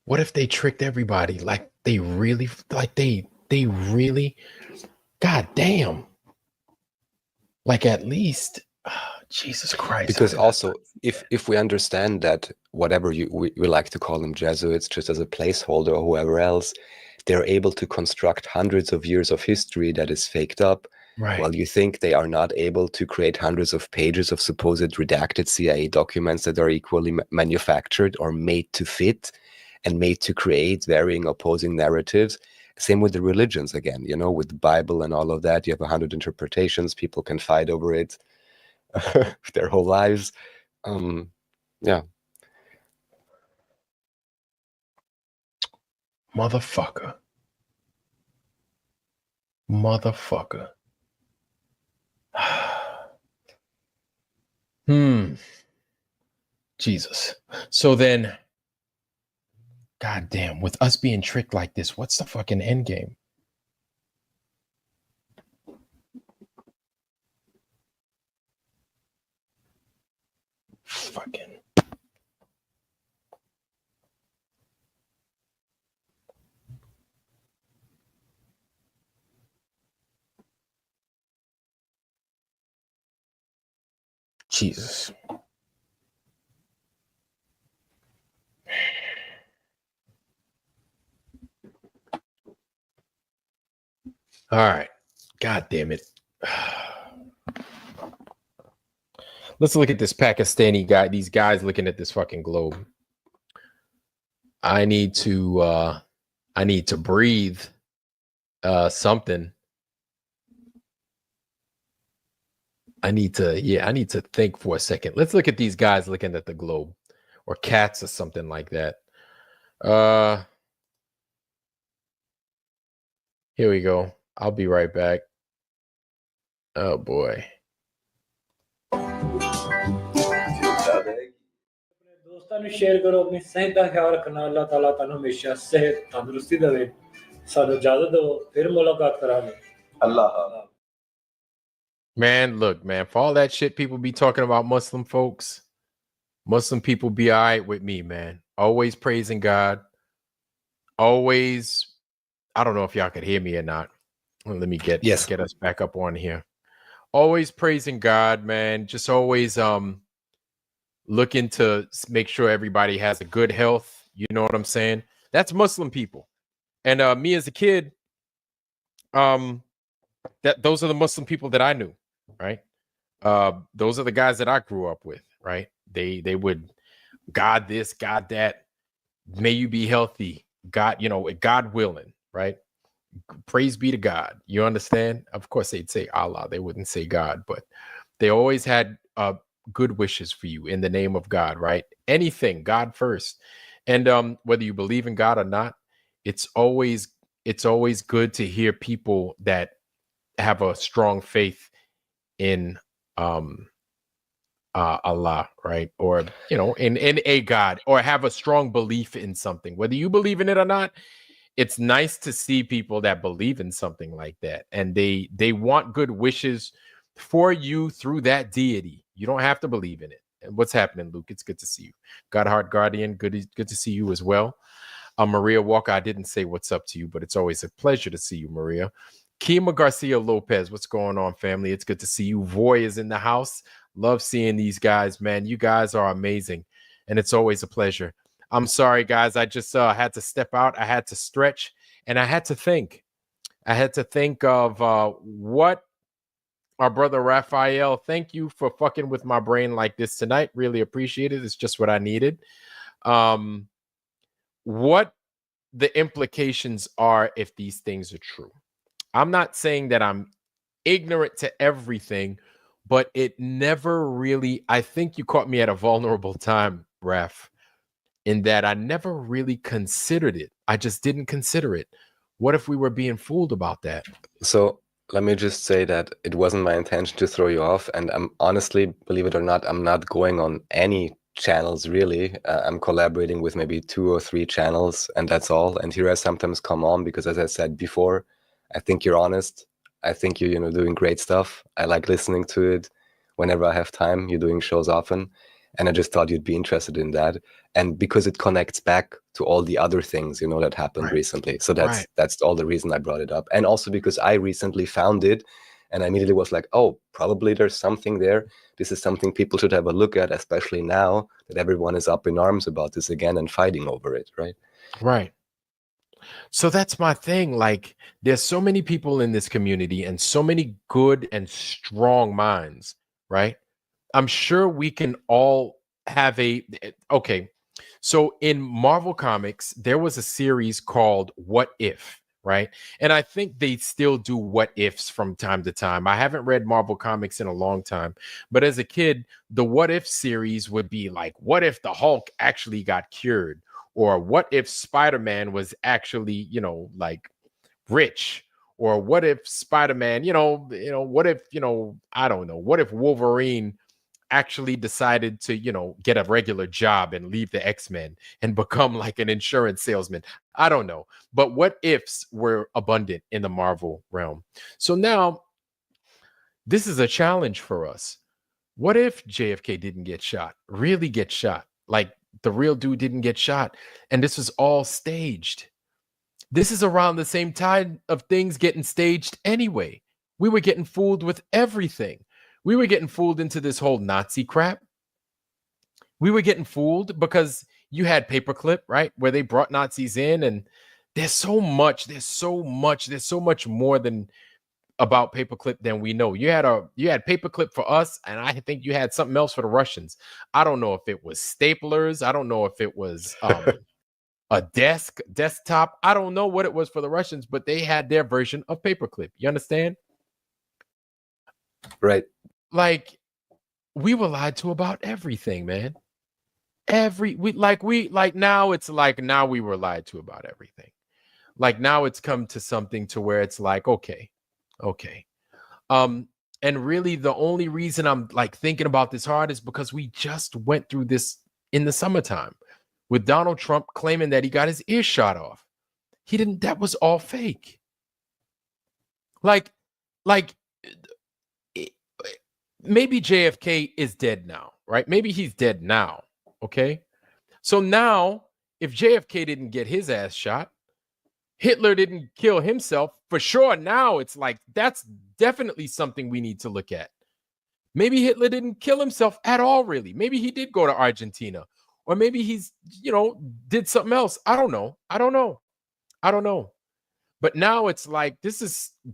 What if they tricked everybody? Like they really, God damn. Like at least, Jesus Christ.
Because also, if we understand that whatever we like to call them Jesuits, just as a placeholder, or whoever else, they're able to construct hundreds of years of history that is faked up,
Right.
while you think they are not able to create hundreds of pages of supposed redacted CIA documents that are equally manufactured or made to fit and made to create varying opposing narratives. Same with the religions again, you know, with the Bible and all of that. You have 100 interpretations. People can fight over it their whole lives. Yeah.
Motherfucker. Jesus. So then, goddamn, with us being tricked like this, what's the fucking end game? Fucking. Jesus. All right. God damn it. Let's look at this Pakistani guy. These guys looking at this fucking globe. I need to breathe something. I need to think for a second. Let's look at these guys looking at the globe, or cats or something like that. Here we go. I'll be right back. Oh boy.
दोस्तों ਨੂੰ share करो अपनी सेहत का ख्याल रखना अल्लाह ताला ਤੁਹਾਨੂੰ ਹਮੇਸ਼ਾ ਸਿਹਤ ਤੰਦਰੁਸਤੀ ਦੇਵੇ ਸਾਨੂੰ ਇਜਾਜ਼ਤ ਦਿਓ ਫਿਰ ਮੁਲਾਕਾਤ ਕਰਾਂਗੇ ਅੱਲਾਹ
Man, look, man, for all that shit people be talking about Muslim folks, Muslim people be all right with me, man. Always praising God. Always, I don't know if y'all could hear me or not. Well, let me get us back up on here. Always praising God, man. Just always looking to make sure everybody has a good health. You know what I'm saying? That's Muslim people. And me as a kid, those are the Muslim people that I knew, right? Those are the guys that I grew up with, right? They would God this, God that. May you be healthy. God, you know, God willing, right? Praise be to God. You understand? Of course, they'd say Allah. They wouldn't say God, but they always had good wishes for you in the name of God, right? Anything, God first. And whether you believe in God or not, it's always good to hear people that have a strong faith in Allah, right? Or, you know, in a God, or have a strong belief in something. Whether you believe in it or not, it's nice to see people that believe in something like that, and they want good wishes for you through that deity. You don't have to believe in it. And what's happening, Luke? It's good to see you. Godheart Guardian, good to see you as well. Maria Walker, I didn't say what's up to you, but it's always a pleasure to see you, Maria. Kima Garcia Lopez, what's going on, family? It's good to see you. Voy is in the house. Love seeing these guys, man. You guys are amazing, and it's always a pleasure. I'm sorry, guys. I just had to step out. I had to stretch, and I had to think. I had to think of what our brother Raffael. Thank you for fucking with my brain like this tonight. Really appreciate it. It's just what I needed. What the implications are if these things are true. I'm not saying that I'm ignorant to everything, but it never really, I think you caught me at a vulnerable time, Raf, in that I never really considered it. I just didn't consider it. What if we were being fooled about that?
So let me just say that it wasn't my intention to throw you off. And I'm honestly, believe it or not, I'm not going on any channels really. I'm collaborating with maybe 2 or 3 channels, and that's all. And here I sometimes come on because, as I said before, I think you're honest. I think you're doing great stuff. I like listening to it whenever I have time. You're doing shows often, and I just thought you'd be interested in that. And because it connects back to all the other things that happened recently. So that's all the reason I brought it up. And also because I recently found it, and I immediately was like, oh, probably there's something there. This is something people should have a look at, especially now that everyone is up in arms about this again and fighting over it, right?
Right. So that's my thing. Like, there's so many people in this community and so many good and strong minds, right? I'm sure we can all have okay. So in Marvel Comics, there was a series called What If, right? And I think they still do what ifs from time to time. I haven't read Marvel Comics in a long time, but as a kid, the What If series would be like, what if the Hulk actually got cured? Or what if Spider-Man was actually, like rich? Or what if Spider-Man, what if, I don't know, what if Wolverine actually decided to, get a regular job and leave the X-Men and become like an insurance salesman? I don't know. But what ifs were abundant in the Marvel realm. So now this is a challenge for us. What if JFK didn't get shot, really get shot? Like the real dude didn't get shot and this was all staged. This is around the same time of things getting staged anyway. We were getting fooled with everything. We were getting fooled into this whole Nazi crap. We were getting fooled because you had Paperclip, right? Where they brought Nazis in, and there's so much more than about Paperclip than we know. You had Paperclip for us, and I think you had something else for the Russians. I don't know if it was staplers. I don't know if it was a desktop. I don't know what it was for the Russians, but they had their version of Paperclip. You understand?
Right.
Like, we were lied to about everything, man. Now it's like now we were lied to about everything. Like now it's come to something to where it's like, okay. And really the only reason I'm like thinking about this hard is because we just went through this in the summertime with Donald Trump claiming that he got his ear shot off. He didn't. That was all fake. Like maybe JFK is dead now, right? Maybe he's dead now. Okay. So now, if JFK didn't get his ass shot, Hitler didn't kill himself, for sure. Now it's like, that's definitely something we need to look at. Maybe Hitler didn't kill himself at all, really. Maybe he did go to Argentina, or maybe he's, did something else. I don't know. But now it's like,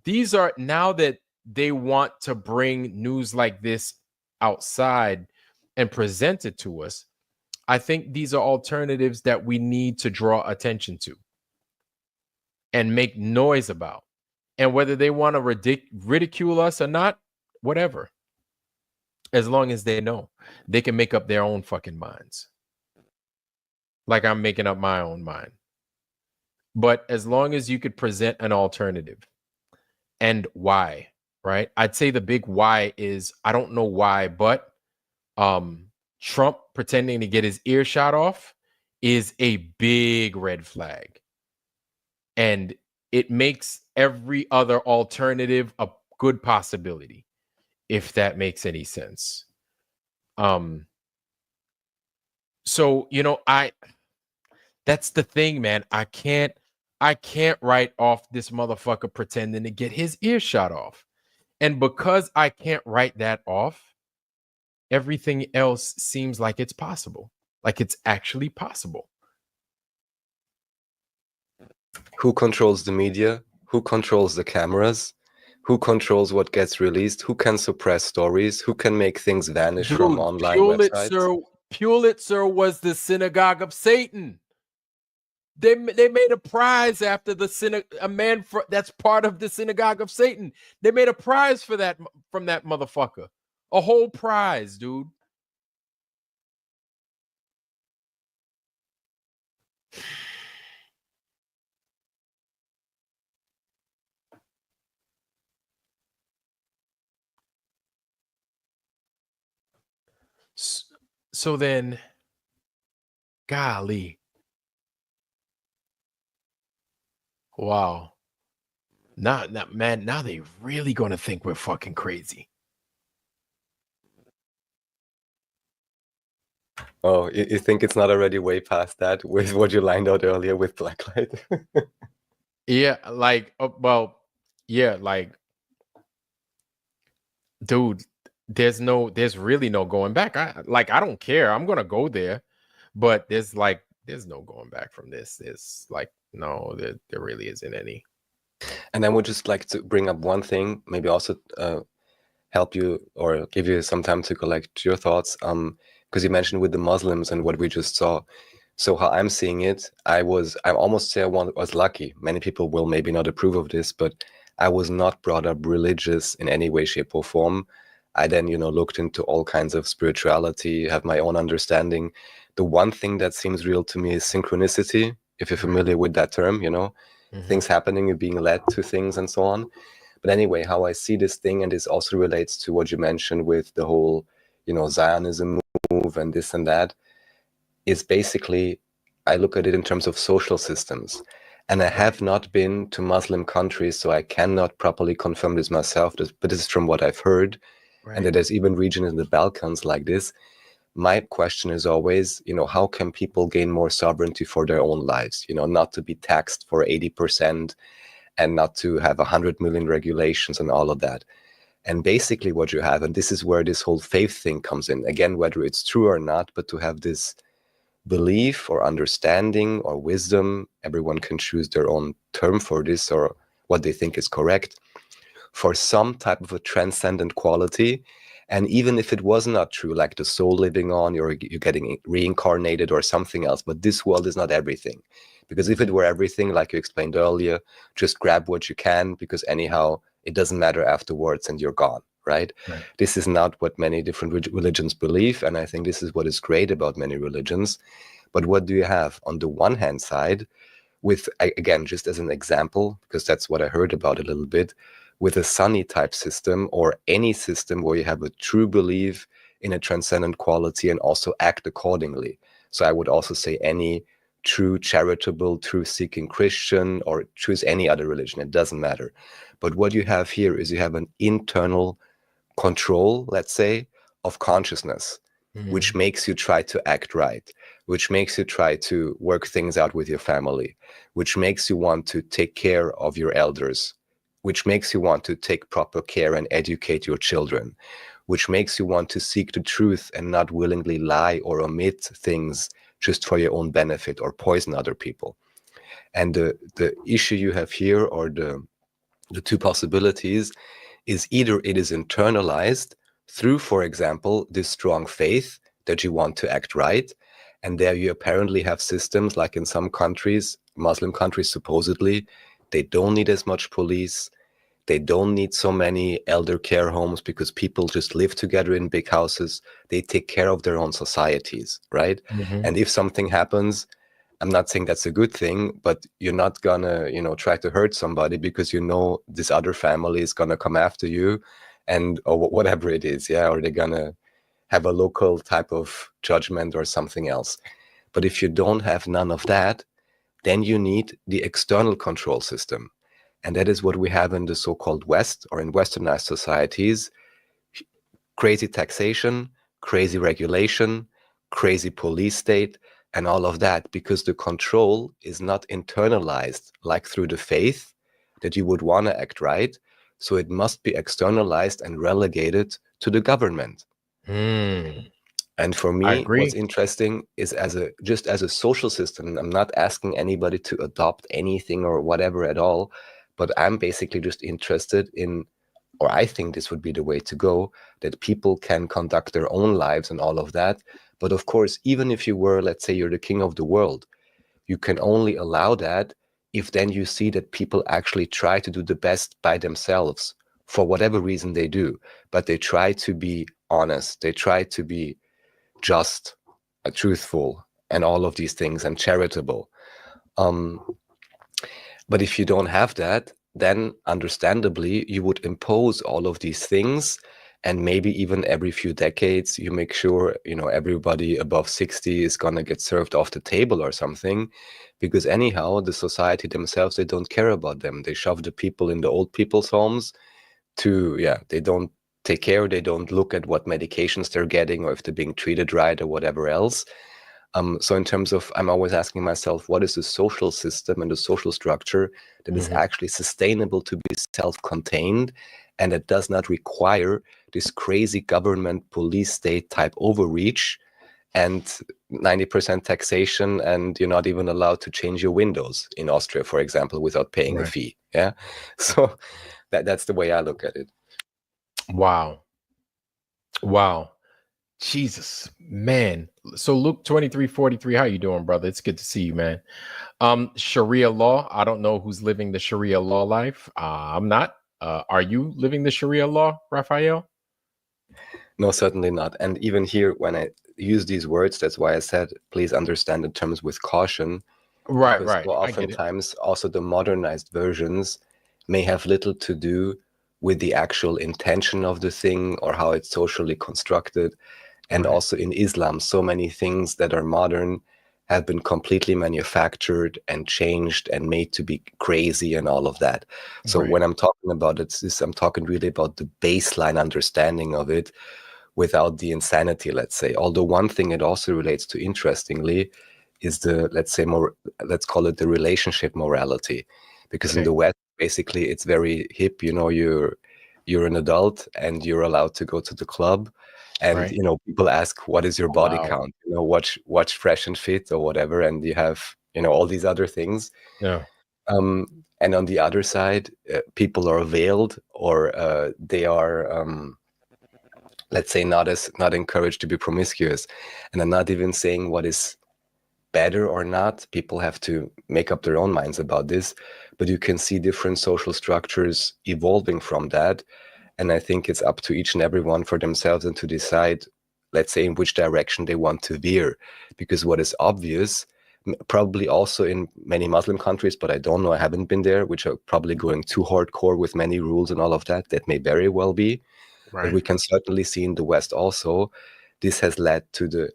these are now that they want to bring news like this outside and present it to us. I think these are alternatives that we need to draw attention to and make noise about. And whether they want to ridicule us or not, whatever. As long as they know, they can make up their own fucking minds. Like I'm making up my own mind. But as long as you could present an alternative and why, right? I'd say the big why is, I don't know why, but Trump pretending to get his ear shot off is a big red flag. And it makes every other alternative a good possibility, if that makes any sense. So, that's the thing, man. I can't write off this motherfucker pretending to get his ear shot off. And because I can't write that off, everything else seems like it's possible. Like it's actually possible.
Who controls the media? Who controls the cameras? Who controls what gets released? Who can suppress stories? Who can make things vanish from online websites?
Pulitzer was the synagogue of Satan. They made a prize after a man that's part of the synagogue of Satan. They made a prize for that from that motherfucker. A whole prize, dude. So then, golly. Wow. Now, man, now they really gonna think we're fucking crazy.
Oh, you think it's not already way past that with what you lined out earlier with Blacklight?
Yeah, like, dude, there's really no going back. I don't care. I'm gonna go there, but there's like there's no going back from this. There's like, no, there really isn't any.
And I would just like to bring up one thing, maybe also help you or give you some time to collect your thoughts. Because you mentioned with the Muslims and what we just saw. So how I'm seeing it, I almost say I was lucky. Many people will maybe not approve of this, but I was not brought up religious in any way, shape, or form. I then, looked into all kinds of spirituality, have my own understanding. The one thing that seems real to me is synchronicity, if you're familiar with that term, things happening, you're being led to things and so on. But anyway, how I see this thing, and this also relates to what you mentioned with the whole, Zionism move and this and that, is basically, I look at it in terms of social systems. And I have not been to Muslim countries, so I cannot properly confirm this myself, but this is from what I've heard.
Right.
And that there's even regions in the Balkans like this. My question is always, how can people gain more sovereignty for their own lives? Not to be taxed for 80% and not to have 100 million regulations and all of that. And basically what you have, and this is where this whole faith thing comes in, again, whether it's true or not, but to have this belief or understanding or wisdom, everyone can choose their own term for this or what they think is correct, for some type of a transcendent quality. And even if it was not true, like the soul living on, you're getting reincarnated or something else, but this world is not everything. Because if it were everything, like you explained earlier, just grab what you can, because anyhow, it doesn't matter afterwards and you're gone, right? This is not what many different religions believe. And I think this is what is great about many religions. But what do you have? On the one hand side, with, again, just as an example, because that's what I heard about a little bit, with a Sunni type system or any system where you have a true belief in a transcendent quality and also act accordingly. So I would also say any true charitable, truth-seeking Christian, or choose any other religion, it doesn't matter. But what you have here is you have an internal control, let's say, of consciousness, which makes you try to act right, which makes you try to work things out with your family, which makes you want to take care of your elders, which makes you want to take proper care and educate your children, which makes you want to seek the truth and not willingly lie or omit things just for your own benefit or poison other people. And the issue you have here, or the two possibilities, is either it is internalized through, for example, this strong faith that you want to act right. And there you apparently have systems like in some countries, Muslim countries supposedly, they don't need as much police. They don't need so many elder care homes because people just live together in big houses. They take care of their own societies, right? And if something happens, I'm not saying that's a good thing, but you're not gonna, try to hurt somebody because this other family is gonna come after you, and or whatever it is, yeah, or they're gonna have a local type of judgment or something else. But if you don't have none of that, then you need the external control system. And that is what we have in the so-called West, or in westernized societies: crazy taxation, crazy regulation, crazy police state, and all of that, because the control is not internalized like through the faith that you would want to act right. So it must be externalized and relegated to the government. And for me, what's interesting is just as a social system, I'm not asking anybody to adopt anything or whatever at all, but I'm basically just interested in, or I think this would be the way to go, that people can conduct their own lives and all of that. But of course, even if you were, let's say you're the king of the world, you can only allow that if then you see that people actually try to do the best by themselves for whatever reason they do. But they try to be honest, they try to be just, truthful, and all of these things, and charitable. But if you don't have that, then understandably you would impose all of these things, and maybe even every few decades you make sure everybody above 60 is gonna get served off the table or something, because anyhow the society themselves, they don't care about them. They shove the people in the old people's homes they don't take care, they don't look at what medications they're getting or if they're being treated right or whatever else. So in terms of, I'm always asking myself, what is the social system and the social structure that is actually sustainable to be self-contained, and that does not require this crazy government police state type overreach, and 90% taxation, and you're not even allowed to change your windows in Austria, for example, without paying a fee. Yeah. So that's the way I look at it.
Wow. Wow. Jesus, man. So Luke 23:43, how you doing, brother? It's good to see you, man. Sharia law. I don't know who's living the Sharia law life. I'm not. Are you living the Sharia law, Raffael?
No, certainly not. And even here, when I use these words, that's why I said, please understand the terms with caution.
Right,
because
right.
so
I get it.
oftentimes also the modernized versions may have little to do with the actual intention of the thing or how it's socially constructed. And also in Islam, so many things that are modern have been completely manufactured and changed and made to be crazy and all of that. So when I'm talking about it, I'm talking really about the baseline understanding of it without the insanity, let's say. Although one thing it also relates to, interestingly, is the, let's call it the relationship morality. Because in the West, basically, it's very hip. You know, you're an adult and you're allowed to go to the club. And, you know, people ask, what is your body count? You know, watch Fresh and Fit or whatever. And you have, you know, all these other things.
Yeah.
And on the other side, people are veiled, or they are, let's say, not encouraged to be promiscuous. And I'm not even saying what is better or not. People have to make up their own minds about this. But you can see different social structures evolving from that. And I think it's up to each and every one for themselves and to decide, let's say, in which direction they want to veer. Because what is obvious, probably also in many Muslim countries, but I don't know, I haven't been there, which are probably going too hardcore with many rules and all of that. That may very well be. But we can certainly see in the West also, this has led to the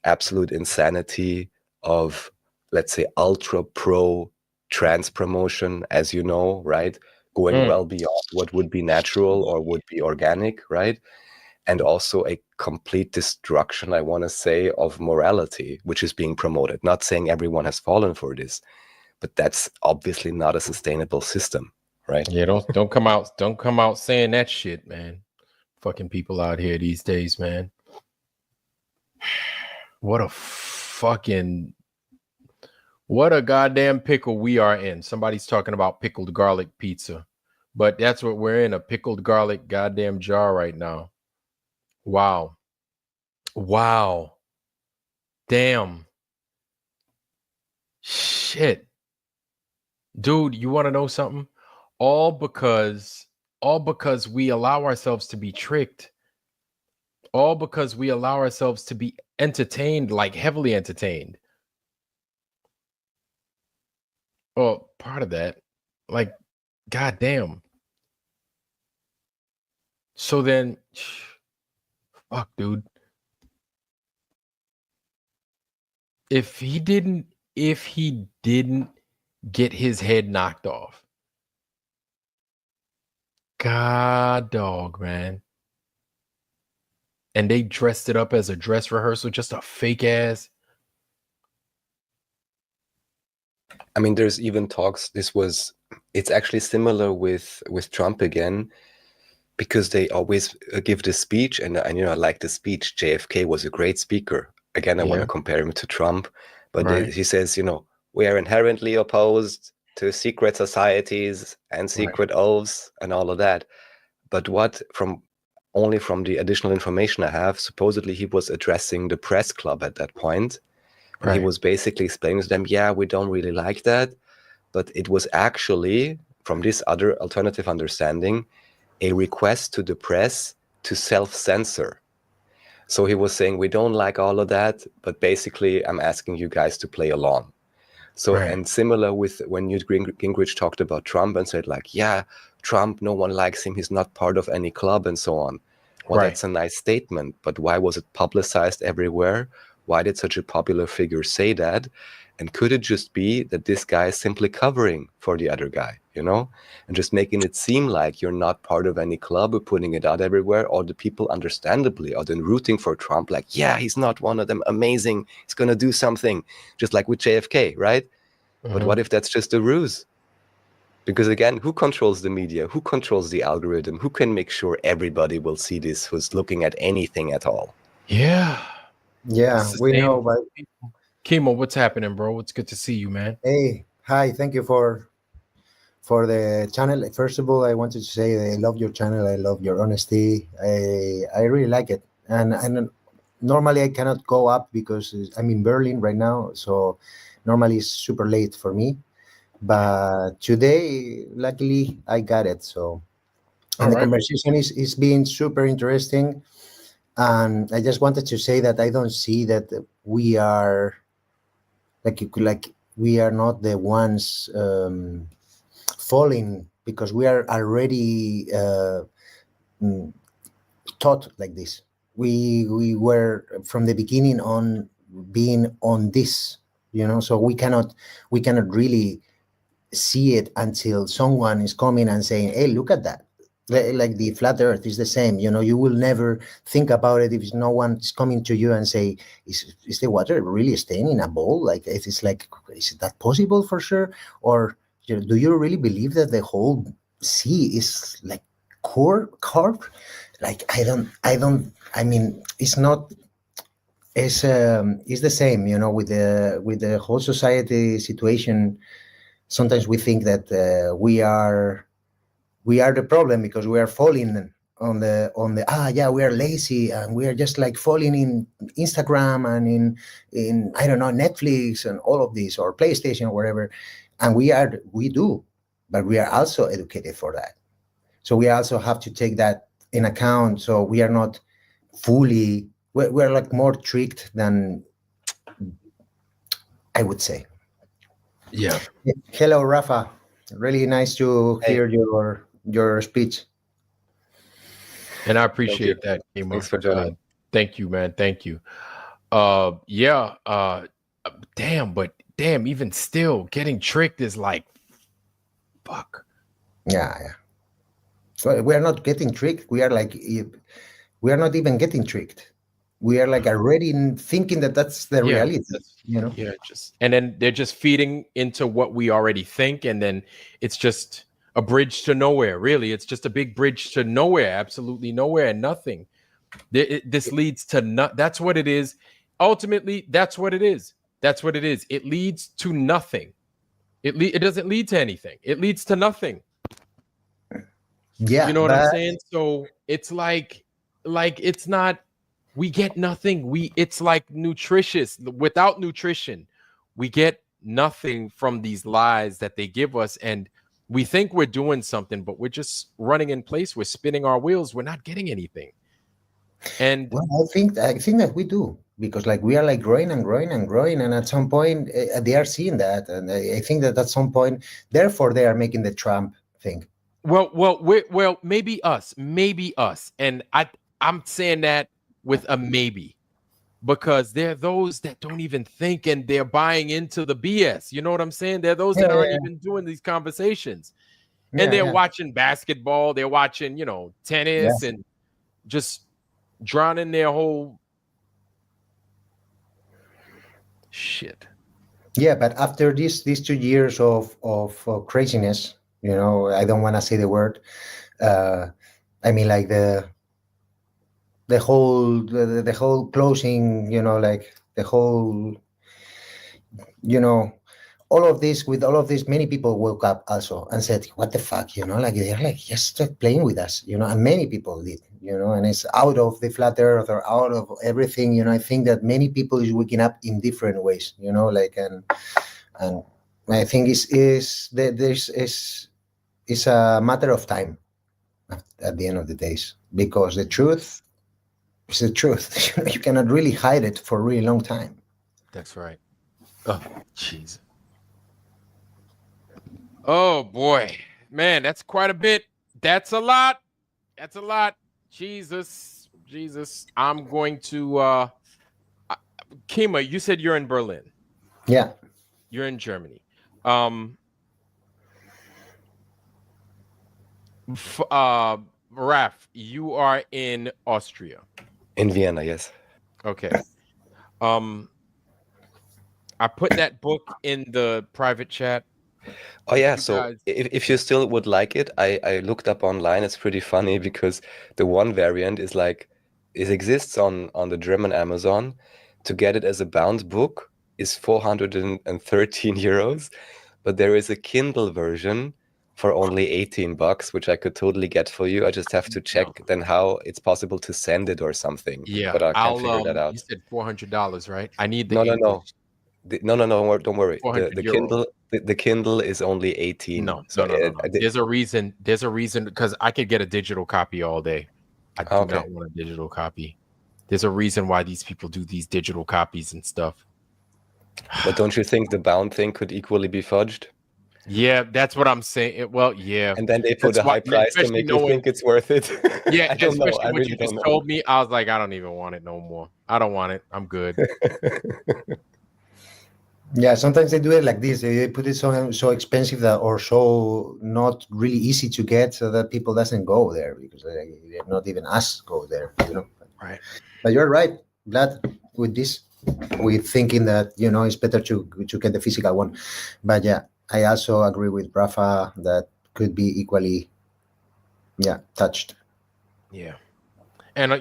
absolute insanity of, let's say, ultra pro trans promotion, as you know, right? Going well beyond what would be natural or would be organic, right? And also a complete destruction, I want to say, of morality, which is being promoted. Not saying everyone has fallen for this, but that's obviously not a sustainable system, right?
Yeah, don't come out saying that shit, man. Fucking people out here these days, man. What a goddamn pickle we are in. Somebody's talking about pickled garlic pizza, but that's what we're in, a pickled garlic goddamn jar right now. Wow. Damn. Shit. Dude, you want to know something? All because we allow ourselves to be tricked. All because we allow ourselves to be entertained, like heavily entertained. Well, part of that, like, goddamn. So then, fuck, dude. If he didn't get his head knocked off, God dog, man. And they dressed it up as a dress rehearsal, just a fake ass.
I mean, there's even talks. It's actually similar with Trump again, because they always give the speech, and you know, I like the speech. JFK was a great speaker. Again, I want to compare him to Trump, but he says, you know, we are inherently opposed to secret societies and secret oaths and all of that. But only from the additional information I have, supposedly he was addressing the press club at that point. And he was basically explaining to them, yeah, we don't really like that. But it was actually, from this other alternative understanding, a request to the press to self-censor. So he was saying, we don't like all of that, but basically I'm asking you guys to play along. So, and similar with when Newt Gingrich talked about Trump and said, like, yeah, Trump, no one likes him, he's not part of any club and so on. Well, that's a nice statement, but why was it publicized everywhere? Why did such a popular figure say that? And could it just be that this guy is simply covering for the other guy, you know, and just making it seem like you're not part of any club or putting it out everywhere, or the people understandably are then rooting for Trump, like, yeah, he's not one of them, amazing, he's going to do something, just like with JFK, right? But what if that's just a ruse? Because again, who controls the media? Who controls the algorithm? Who can make sure everybody will see this who's looking at anything at all?
Yeah.
Yeah, we know, but
Kimo, what's happening, bro? It's good to see you, man.
hey, hi, thank you for the channel. First of all, I wanted to say I love your channel. I love your honesty. I really like it. And normally I cannot go up because I'm in Berlin right now, so normally it's super late for me. But today, luckily, I got it. So, and the conversation is being super interesting. And I just wanted to say that I don't see that we are like we are not the ones falling because we are already taught like this. We were from the beginning on being on this, so we cannot really see it until someone is coming and saying, hey, look at that. Like the flat earth is the same, you will never think about it if no one is coming to you and say, is the water really staying in a bowl? Like, it's like, is that possible for sure? Or do you really believe that the whole sea is like carved? Like, I mean, it's not, it's the same, with the whole society situation. Sometimes we think that we are the problem because we are falling on the we are lazy and we are just like falling in Instagram and in I don't know, Netflix and all of these, or PlayStation or whatever. And we do, but we are also educated for that. So we also have to take that in account. So we are not fully, we're like more tricked than I would say.
Yeah.
Hello, Rafa. Really nice to hear your speech.
And I appreciate that, Kimo.
Thanks for joining.
Thank you, man. Thank you. Damn, even still getting tricked is like, fuck.
Yeah. So we are not getting tricked. We are not even getting tricked. We are like already thinking that that's the reality,
Yeah, and then they're just feeding into what we already think, and then it's just a bridge to nowhere. Really, it's just a big bridge to nowhere, absolutely nowhere and nothing. This leads to that's what it is. Ultimately, that's what it is. That's what it is. It leads to nothing. It doesn't lead to anything. It leads to nothing.
Yeah,
you know what I'm saying? So it's like it's not. We get nothing. It's like nutritious. Without nutrition, we get nothing from these lies that they give us, and we think we're doing something, but we're just running in place. We're spinning our wheels. We're not getting anything. And
well, I think that we do, because like we are like growing and growing and growing, and at some point they are seeing that, and I think that at some point, therefore, they are making the Trump thing.
Well, maybe us, and I'm saying that with a maybe, because there are those that don't even think and they're buying into the BS. You know what I'm saying? There are those that aren't even doing these conversations, and they're watching basketball, they're watching, tennis, and just drowning their whole shit.
Yeah, but after these 2 years of craziness, I don't want to say the word. I mean, like the whole closing, like the whole, all of this, many people woke up also and said, what the fuck, like they're like just playing with us, and many people did, and it's out of the flat earth or out of everything. I think that many people is waking up in different ways, like, and I think it's a matter of time at the end of the days, because the truth is the truth. You cannot really hide it for a really long time.
That's right. Oh, jeez. Oh boy, man, that's quite a bit. That's a lot. Jesus. I'm going to Kima, you said you're in Berlin.
Yeah.
You're in Germany. Raf, you are in Austria.
In Vienna, yes.
Okay. I put that book in the private chat.
Oh yeah, so if you still would like it, I looked up online. It's pretty funny because the one variant is like, it exists on the German Amazon, to get it as a bound book is 413 euros, but there is a Kindle version for only 18 bucks, which I could totally get for you. I just have to check then how it's possible to send it or something.
Yeah,
but I can't figure that out.
You said $400, right? I need the
No.
English.
No, don't worry.
400
The
euro.
Kindle, the Kindle is only 18.
No.
So
There's a reason. There's a reason, because I could get a digital copy all day. I do not want a digital copy. There's a reason why these people do these digital copies and stuff.
But don't you think the bound thing could equally be fudged?
Yeah, that's what I'm saying. Well, yeah.
And then they put a high price to make you think it's worth it.
Yeah,
I don't know. I
when
really
you
don't
just
know.
told me, I was like, I don't even want it no more. I don't want it. I'm good.
Yeah, sometimes they do it like this. They put it so expensive that, or so not really easy to get, so that people doesn't go there because they're not even us go there.
Right.
But you're right, Vlad, with this, with thinking that it's better to get the physical one. But yeah, I also agree with Rafa that could be equally, touched.
Yeah, and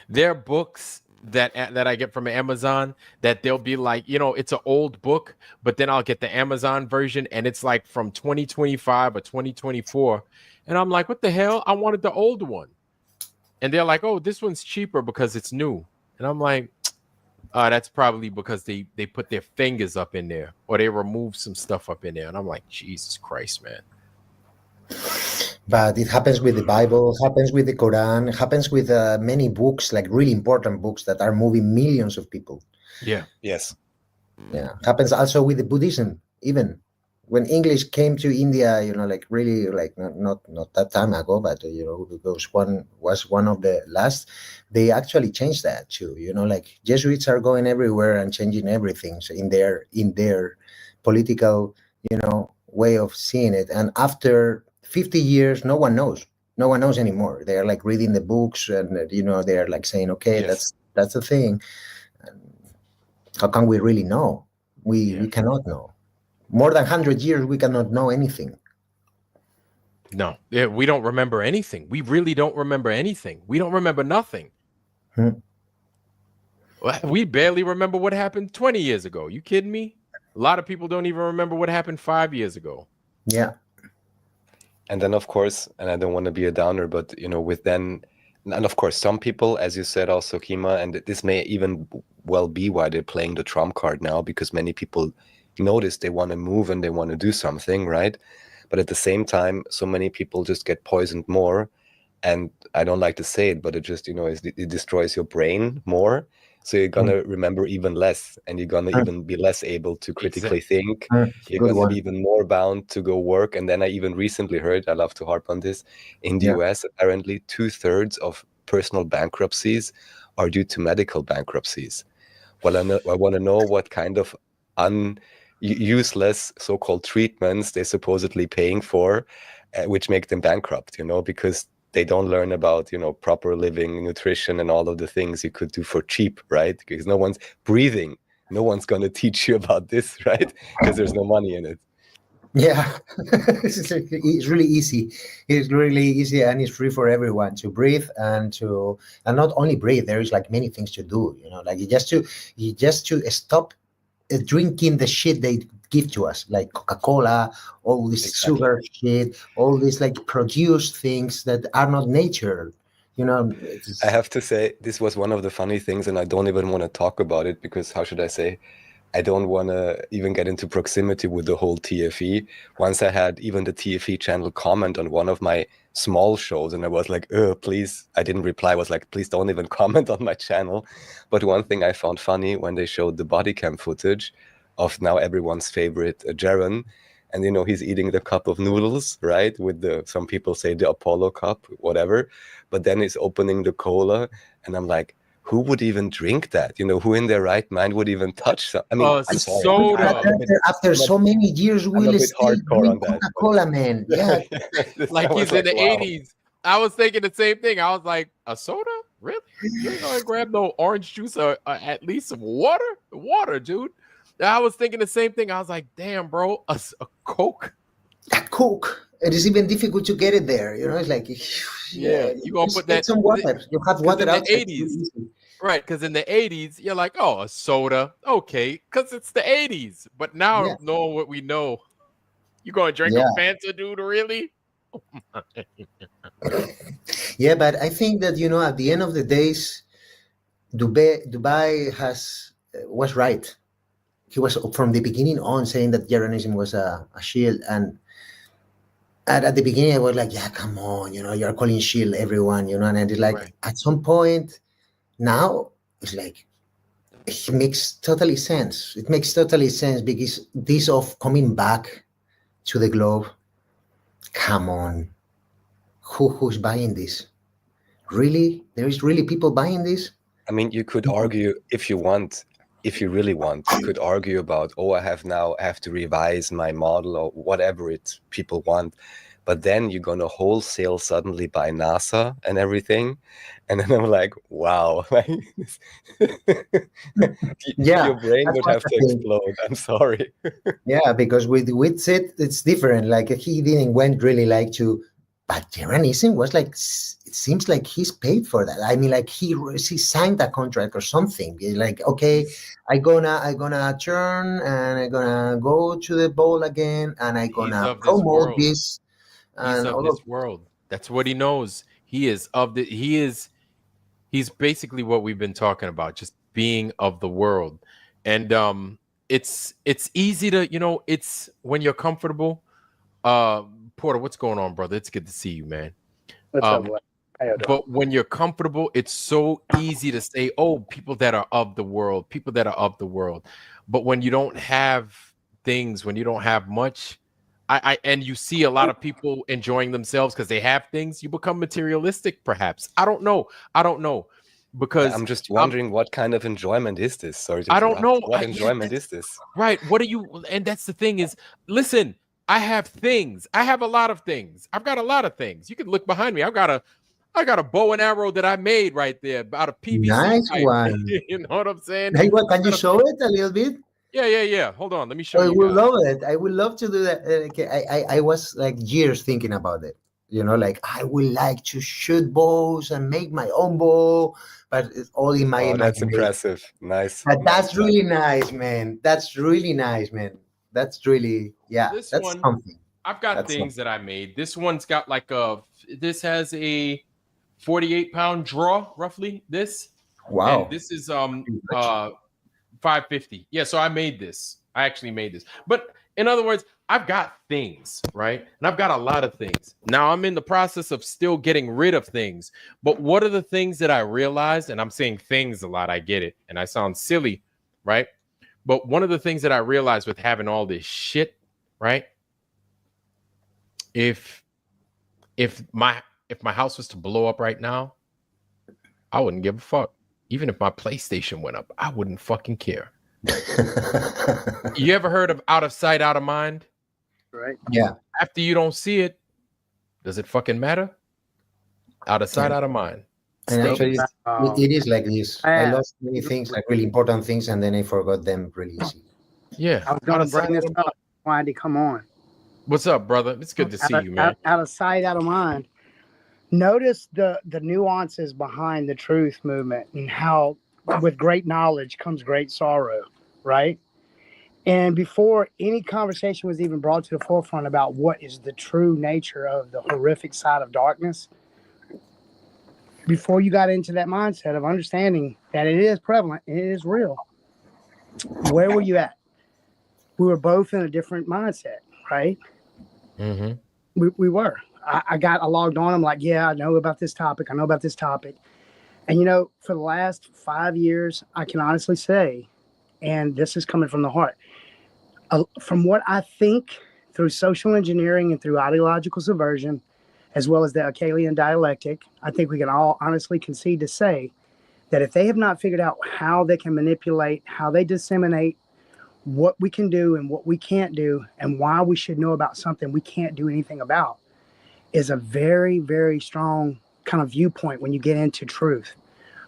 there are books that I get from Amazon that they'll be like, it's an old book, but then I'll get the Amazon version and it's like from 2025 or 2024, and I'm like, what the hell? I wanted the old one, and they're like, oh, this one's cheaper because it's new, and I'm like, that's probably because they put their fingers up in there, or they remove some stuff up in there, and I'm like, Jesus Christ, man.
But it happens with the Bible, happens with the Quran, happens with many books, like really important books that are moving millions of people.
Yeah.
Yes.
Yeah. Happens also with the Buddhism, even when English came to India, like really, like not that time ago, but because one was one of the last, they actually changed that too. Like Jesuits are going everywhere and changing everything in their political, way of seeing it. And after 50 years, no one knows anymore. They are like reading the books, and they are like saying, okay,
Yes.
that's the thing. And how can we really know? We cannot know. More than 100 years, we cannot know anything.
No, we don't remember anything. We really don't remember anything. We don't remember nothing. We barely remember what happened 20 years ago. You kidding me? A lot of people don't even remember what happened 5 years ago.
Yeah.
And then, of course, and I don't want to be a downer, but, with then, and of course, some people, as you said, also, Kima, and this may even well be why they're playing the Trump card now, because many people notice they want to move and they want to do something, right? But at the same time, so many people just get poisoned more. And I don't like to say it, but it just, it destroys your brain more. So you're going to remember even less, and you're going to even be less able to critically think. You're going to be even more bound to go work. And then I even recently heard, I love to harp on this, in the US, apparently 2/3 of personal bankruptcies are due to medical bankruptcies. Well, I want to know what kind of useless so-called treatments they're supposedly paying for, which make them bankrupt, because they don't learn about, proper living, nutrition, and all of the things you could do for cheap, right? Because no one's breathing. No one's going to teach you about this, right? Because there's no money in it.
Yeah, it's really easy. It's really easy, and it's free for everyone to breathe and not only breathe. There is like many things to do, like you just to stop drinking the shit they give to us, like Coca-Cola, all this sugar shit, all these like produced things that are not nature.
I have to say, this was one of the funny things, and I don't even want to talk about it because, how should I say, I don't want to even get into proximity with the whole TFE. Once I had even the TFE channel comment on one of my small shows, and I was like, please, I didn't reply. I was like, please don't even comment on my channel. But one thing I found funny when they showed the body cam footage of now everyone's favorite Jaron, and he's eating the cup of noodles, right? With some people say the Apollo cup, whatever. But then he's opening the cola, and I'm like, who would even drink that? Who in their right mind would even touch some? I mean, I'm sorry.
Soda.
After so many years, we'll still drink Coca-Cola, man. Yeah.
Like he's in the 80s. I was thinking the same thing. I was like, a soda? Really? You ain't gonna grab no orange juice or at least some water? Water, dude. I was thinking the same thing. I was like, damn, bro, a Coke?
A Coke. It is even difficult to get it there. It's like,
you gonna put that
some water. You have water
in
out
the 80s. Right, because in the 80s, you're like, oh, a soda. Okay, because it's the 80s. But now,
Yeah.
knowing what we know, you going to drink
Yeah.
a Fanta, dude, really?
Yeah, but I think that, at the end of the days, Dubai was right. He was from the beginning on saying that Jeranism was a shield, and at the beginning I was like, yeah, come on, you're calling shield everyone, and it's like
Right.
at some point now it's like it makes totally sense. It makes totally sense because this of coming back to the globe, come on, who's buying this? Really? There is really people buying this?
I mean, you could argue if you want, if you really want, you could argue about, oh, I have to revise my model or whatever people want. But then you're going to wholesale suddenly buy NASA and everything. And then I'm like, wow.
Yeah,
your brain
that's
would
what
have
I
to
think.
explode. I'm sorry.
Yeah, because with Sid, it's different. Like he didn't went really like to, but Jeranism was like, it seems like he's paid for that. I mean, like he signed a contract or something. Like, okay, I'm gonna turn and I'm gonna go to the bowl again and I'm
He's
gonna
of this
promote
world.
this.
He's
And
of
all
this world. That's what he knows. He's basically what we've been talking about, just being of the world. And it's easy to, it's when you're comfortable. Porter, what's going on, brother? It's good to see you, man.
What's up, What?
But when you're comfortable, it's so easy to say, oh, people that are of the world, people that are of the world. But when you don't have things, when you don't have much, and you see a lot of people enjoying themselves because they have things, you become materialistic, perhaps. I don't know. Because
I'm just wondering what kind of enjoyment is this? Sorry to
I don't
interrupt.
know.
What enjoyment is this?
Right. What do you, and that's the thing is, listen, I have things. I have a lot of things. I've got a lot of things. You can look behind me. I got a bow and arrow that I made right there out of PVC
nice
pipe.
one.
You know what I'm saying?
Hey, what, can you show it a little bit?
Yeah. Hold on. Let me show
I
you
would
guys.
love it. I would love to do that. I was like years thinking about it. Like I would like to shoot bows and make my own bow, but it's all in my imagination.
That's impressive. Nice.
But that's really nice, man. That's really nice, man. That's really, yeah.
This
that's
one,
something.
I've got things that I made. This one's got this has a 48-pound draw, roughly. This.
Wow.
And this is 550. Yeah, so I made this. I actually made this. But in other words, I've got things, right? And I've got a lot of things. Now I'm in the process of still getting rid of things. But what are the things that I realized? And I'm saying things a lot. I get it. And I sound silly, right? But one of the things that I realized with having all this shit, right? If my house was to blow up right now, I wouldn't give a fuck. Even if my PlayStation went up, I wouldn't fucking care. You ever heard of out of sight, out of mind?
Right.
Yeah.
After you don't see it, does it fucking matter? Out of sight, out of mind.
And actually, it is like this. I lost many things, like really important things, and then I forgot them really easy.
Yeah.
I was going to bring this up. Why did he come on?
What's up, brother? It's good to see you, man.
Out of sight, out of mind. Notice the nuances behind the truth movement and how with great knowledge comes great sorrow, right? And before any conversation was even brought to the forefront about what is the true nature of the horrific side of darkness, before you got into that mindset of understanding that it is prevalent, it is real, where were you at? We were both in a different mindset, right?
Mm-hmm.
We were. I logged on. I'm like, yeah, I know about this topic. And for the last 5 years, I can honestly say, and this is coming from the heart, from what I think through social engineering and through ideological subversion, as well as the Actleyan dialectic, I think we can all honestly concede to say that if they have not figured out how they can manipulate, how they disseminate what we can do and what we can't do, and why we should know about something we can't do anything about, is a very, very strong kind of viewpoint when you get into truth.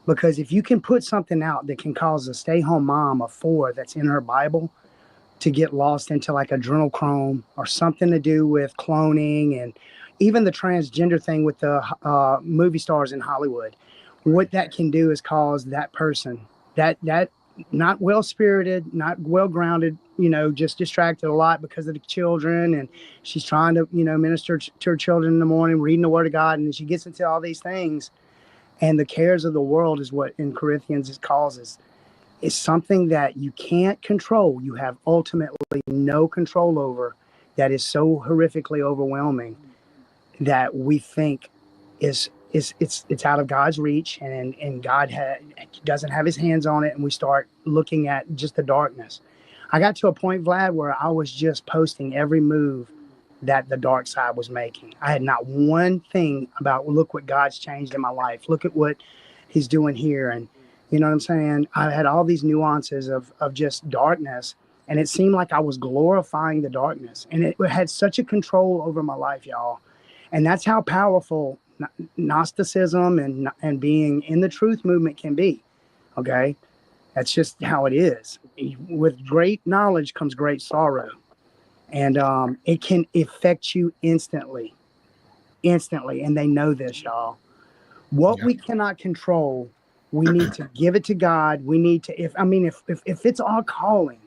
Because if you can put something out that can cause a stay-home mom of 4 that's in her Bible to get lost into like adrenochrome or something to do with cloning and even the transgender thing with the movie stars in Hollywood, what that can do is cause that person, that not well-spirited, not well-grounded, just distracted a lot because of the children, and she's trying to, minister to her children in the morning, reading the Word of God, and she gets into all these things, and the cares of the world is what in Corinthians it causes. It's something that you can't control. You have ultimately no control over, that is so horrifically overwhelming that we think it's out of God's reach, and God doesn't have his hands on it, and we start looking at just the darkness. I got to a point, Vlad, where I was just posting every move that the dark side was making. I had not one thing about, look what God's changed in my life. Look at what he's doing here. And you know what I'm saying? I had all these nuances of just darkness, and it seemed like I was glorifying the darkness, and it had such a control over my life, y'all. And that's how powerful Gnosticism and being in the truth movement can be. Okay. That's just how it is. With great knowledge comes great sorrow. And it can affect you instantly. And they know this, y'all. What we cannot control, we need to give it to God. We need to, if it's our calling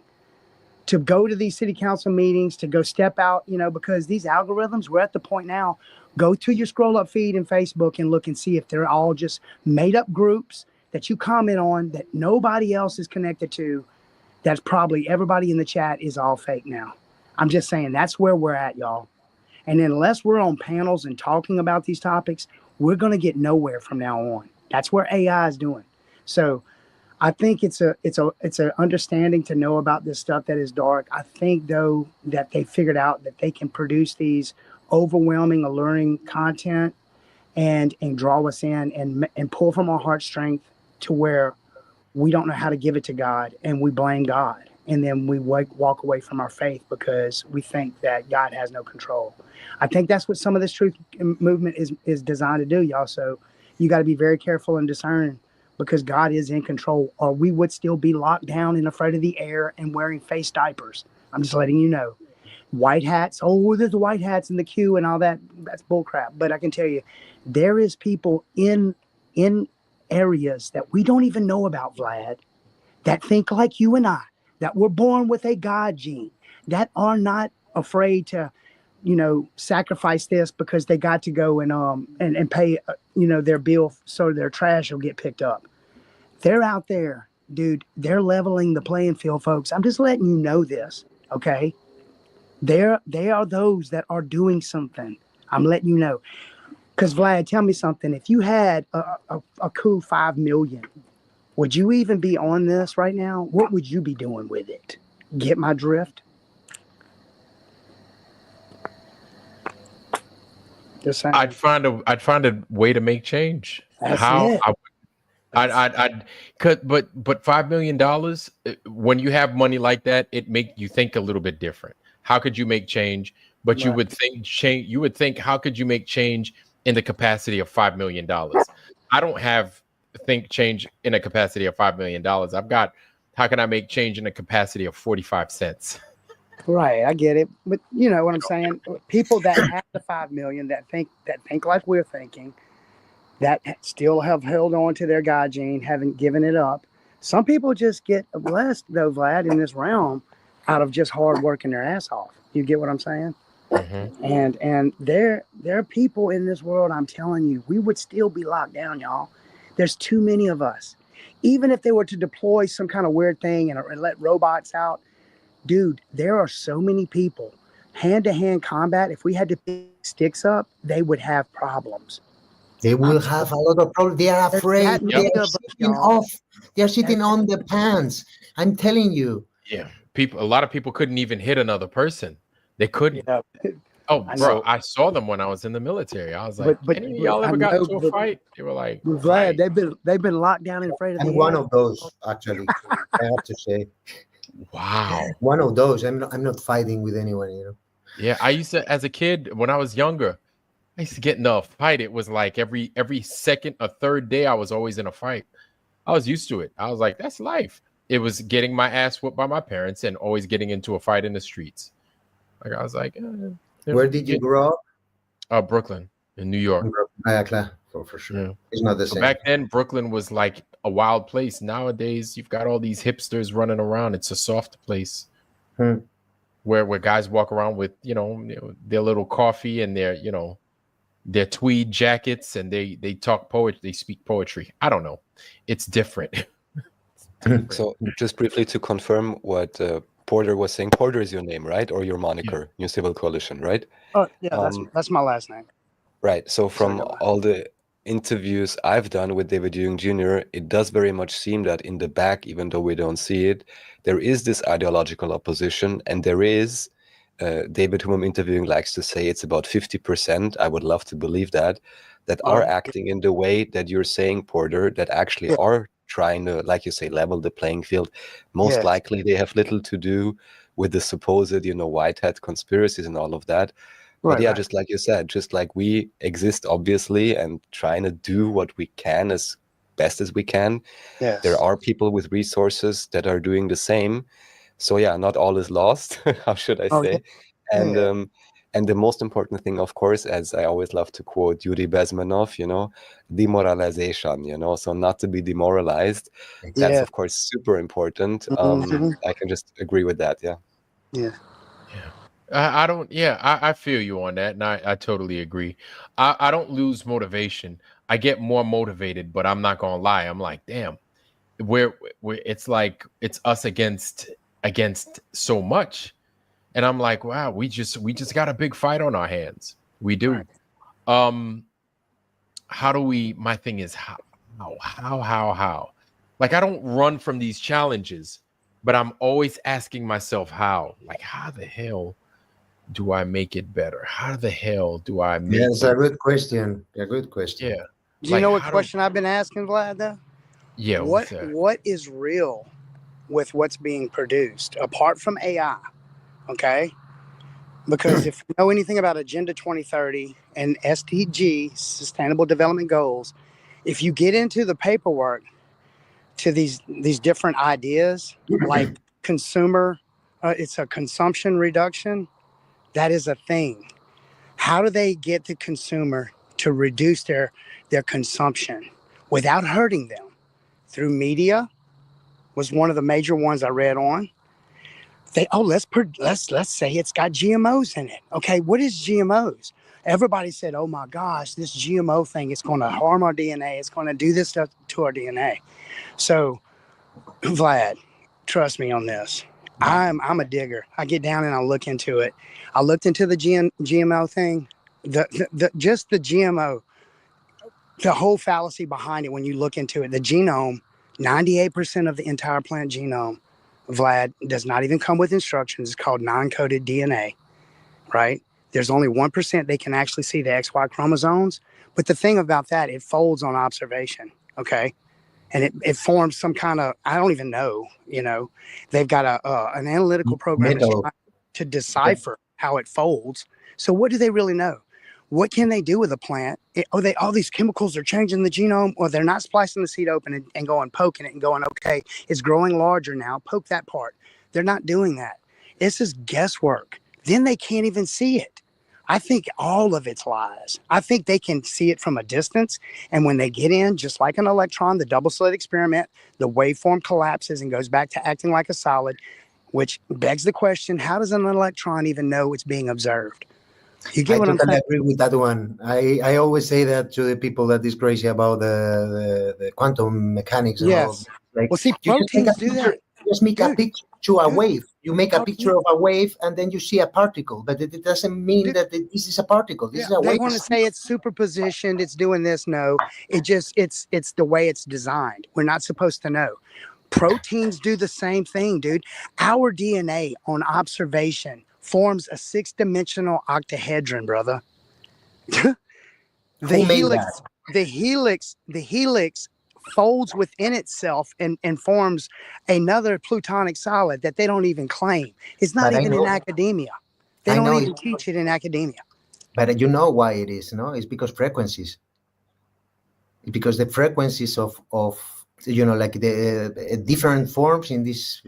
to go to these city council meetings, to go step out, because these algorithms, we're at the point now, go to your scroll up feed in Facebook and look and see if they're all just made up groups that you comment on that nobody else is connected to. That's probably everybody in the chat is all fake now. I'm just saying that's where we're at, y'all. And unless we're on panels and talking about these topics, we're going to get nowhere from now on. That's where AI is doing. So I think it's a understanding to know about this stuff that is dark. I think though that they figured out that they can produce these overwhelming, alluring content and draw us in and pull from our heart strength to where we don't know how to give it to God, and we blame God, and then we walk away from our faith because we think that God has no control. I think that's what some of this truth movement is designed to do, y'all. So you got to be very careful and discern, because God is in control, or we would still be locked down and afraid of the air and wearing face diapers. I'm just letting you know. White hats. Oh, there's the white hats in the queue and all that. That's bullcrap. But I can tell you, there is people in areas that we don't even know about, Vlad, that think like you and I, that were born with a God gene, that are not afraid to, sacrifice this because they got to go and pay, their bill so their trash will get picked up. They're out there, dude. They're leveling the playing field, folks. I'm just letting you know this, okay? They are those that are doing something. I'm letting you know. Because, Vlad, tell me something. If you had a cool 5 million, would you even be on this right now? What would you be doing with it? Get my drift? Just saying.
I'd find a way to make change.
That's
How
it.
I'd but $5 million, when you have money like that, it make you think a little bit different. How could you make change? But
Right.
you would think, how could you make change in the capacity of $5 million? I don't think change in a capacity of $5 million. I've got, how can I make change in a capacity of 45 cents?
Right, I get it. But you know what I'm saying? People that have the 5 million that think like we're thinking, that still have held on to their God gene, haven't given it up. Some people just get blessed, though, Vlad, in this realm out of just hard working their ass off. You get what I'm saying? Mm-hmm. And there are people in this world, I'm telling you, we would still be locked down, y'all. There's too many of us. Even if they were to deploy some kind of weird thing and let robots out, dude, there are so many people. Hand-to-hand combat, if we had to pick sticks up, they would have problems.
They will have a lot of problems. They are afraid. They are sitting on the pants. I'm telling you.
Yeah, a lot of people couldn't even hit another person. They couldn't. Yeah. Oh, bro, I saw them when I was in the military. I was like, any of y'all ever got into a fight? They were like,
Vlad, they've been locked down and afraid of
I'm one of those, actually. I have to say.
Wow.
One of those. I'm not fighting with anyone, you know.
Yeah, I used to, as a kid, when I was younger, I used to get in a fight. It was like every second or third day, I was always in a fight. I was used to it. I was like, that's life. It was getting my ass whooped by my parents and always getting into a fight in the streets. Like I was like,
where did you grow up?
Brooklyn, in New York.
for sure.
Yeah.
It's not the
So
same.
back then, Brooklyn was like a wild place. Nowadays, you've got all these hipsters running around. It's a soft place where guys walk around with, their little coffee and their tweed jackets, and they talk poetry. They speak poetry. I don't know. It's different.
So just briefly to confirm what Porter was saying. Porter is your name, right? Or your moniker, New Civil Coalition, right?
Oh yeah, that's my last name.
Right. So from all the interviews I've done with David Ewing Jr., it does very much seem that in the back, even though we don't see it, there is this ideological opposition, and there is, David, whom I'm interviewing, likes to say it's about 50%. I would love to believe that are acting in the way that you're saying, Porter, that actually are trying to, like you say, level the playing field. Most likely they have little to do with the supposed, white hat conspiracies and all of that. But just like you said, just like we exist, obviously, and trying to do what we can as best as we can, there are people with resources that are doing the same. So not all is lost. How should I say? And the most important thing, of course, as I always love to quote Yuri Bezmenov, demoralization, so not to be demoralized. That's, of course, super important. I can just agree with that.
I feel you on that, and I totally agree. I don't lose motivation. I get more motivated, but I'm not gonna lie. I'm like, damn, we're it's like it's us against so much. And I'm like, wow, we just got a big fight on our hands. We do. How do we? My thing is how? Like, I don't run from these challenges, but I'm always asking myself how. Like, how the hell do I make it better? How the hell do I make it?
It's a good question. A good question.
Yeah.
Do you know what question I've been asking, Vlad, though?
Yeah.
What is real with what's being produced apart from AI? Okay, because if you know anything about Agenda 2030 and SDG, Sustainable Development Goals, if you get into the paperwork to these different ideas, like consumer, it's a consumption reduction, that is a thing. How do they get the consumer to reduce their consumption without hurting them? Through media was one of the major ones I read on. Let's say it's got GMOs in it. Okay, what is GMOs? Everybody said, oh my gosh, this GMO thing is going to harm our DNA. It's going to do this stuff to our DNA. So, Vlad, trust me on this. I'm a digger. I get down and I look into it. I looked into the GMO thing, just the GMO, the whole fallacy behind it. When you look into it, the genome, 98% of the entire plant genome, Vlad, does not even come with instructions. It's called non-coded DNA, right? There's only 1% they can actually see the XY chromosomes. But the thing about that, it folds on observation, okay? And it forms some kind of, I don't even know, they've got an analytical program to decipher how it folds. So what do they really know? What can they do with a plant? All these chemicals are changing the genome, or they're not splicing the seed open and going poking it and going, okay, it's growing larger now, poke that part. They're not doing that. This is guesswork. Then they can't even see it. I think all of it's lies. I think they can see it from a distance, and when they get in, just like an electron, the double slit experiment, the waveform collapses and goes back to acting like a solid, which begs the question, how does an electron even know it's being observed? You get what I'm saying?
I totally agree with that one. I always say that to the people that is crazy about the quantum mechanics.
Yes.
Like,
well, see, proteins do that.
Just make a picture to a wave. You make a picture of a wave, and then you see a particle. But it doesn't mean that this is a particle. This is a wave.
They want to say it's superpositioned. It's doing this. No, it's the way it's designed. We're not supposed to know. Proteins do the same thing, dude. Our DNA on observation forms a 6-dimensional octahedron, brother. The helix folds within itself and forms another plutonic solid that they don't even claim. It's not even in academia. They don't even teach it in academia.
But you know why it is, no? It's because frequencies. Because the frequencies of like the different forms in this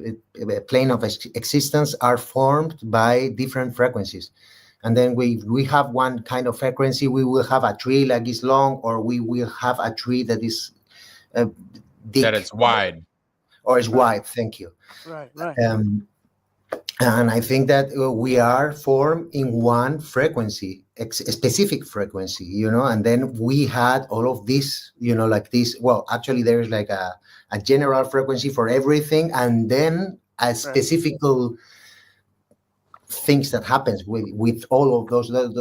plane of existence are formed by different frequencies. And then we have one kind of frequency. We will have a tree like is long, or we will have a tree that is thick,
that it's wide,
or is wide. Thank you.
Right, right.
And I think that we are formed in one frequency, a specific frequency, you know, and then we had all of this, you know, like this. Well, actually, there's like a general frequency for everything, and then a specific things that happens with all of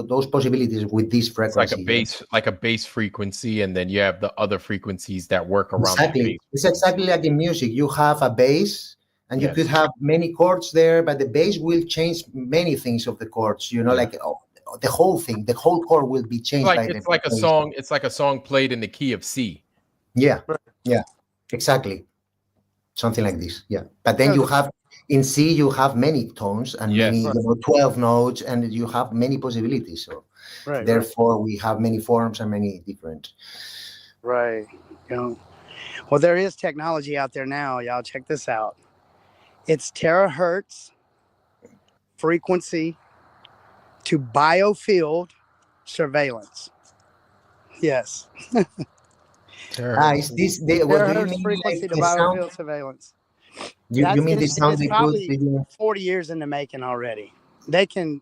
those possibilities with this frequency.
it's like a base frequency, and then you have the other frequencies that work around.
Exactly, it's exactly like in music. You have a bass. And you could have many chords there, but the bass will change many things of the chords. You know, like the whole thing, the whole chord will be changed.
It's like a song. It's like a song played in the key of C.
Yeah, yeah, exactly, something like this. Yeah, but then you have in C, you have many tones and many, you know, 12 notes, and you have many possibilities. So therefore, we have many forms and many different.
Right. You know, well, there is technology out there now. Y'all check this out. It's terahertz frequency to biofield surveillance. Yes.
Is this what do you mean?
Frequency
Like
to
the
biofield
sound?
You
mean the sound?
It's probably 40 years in the making already. They can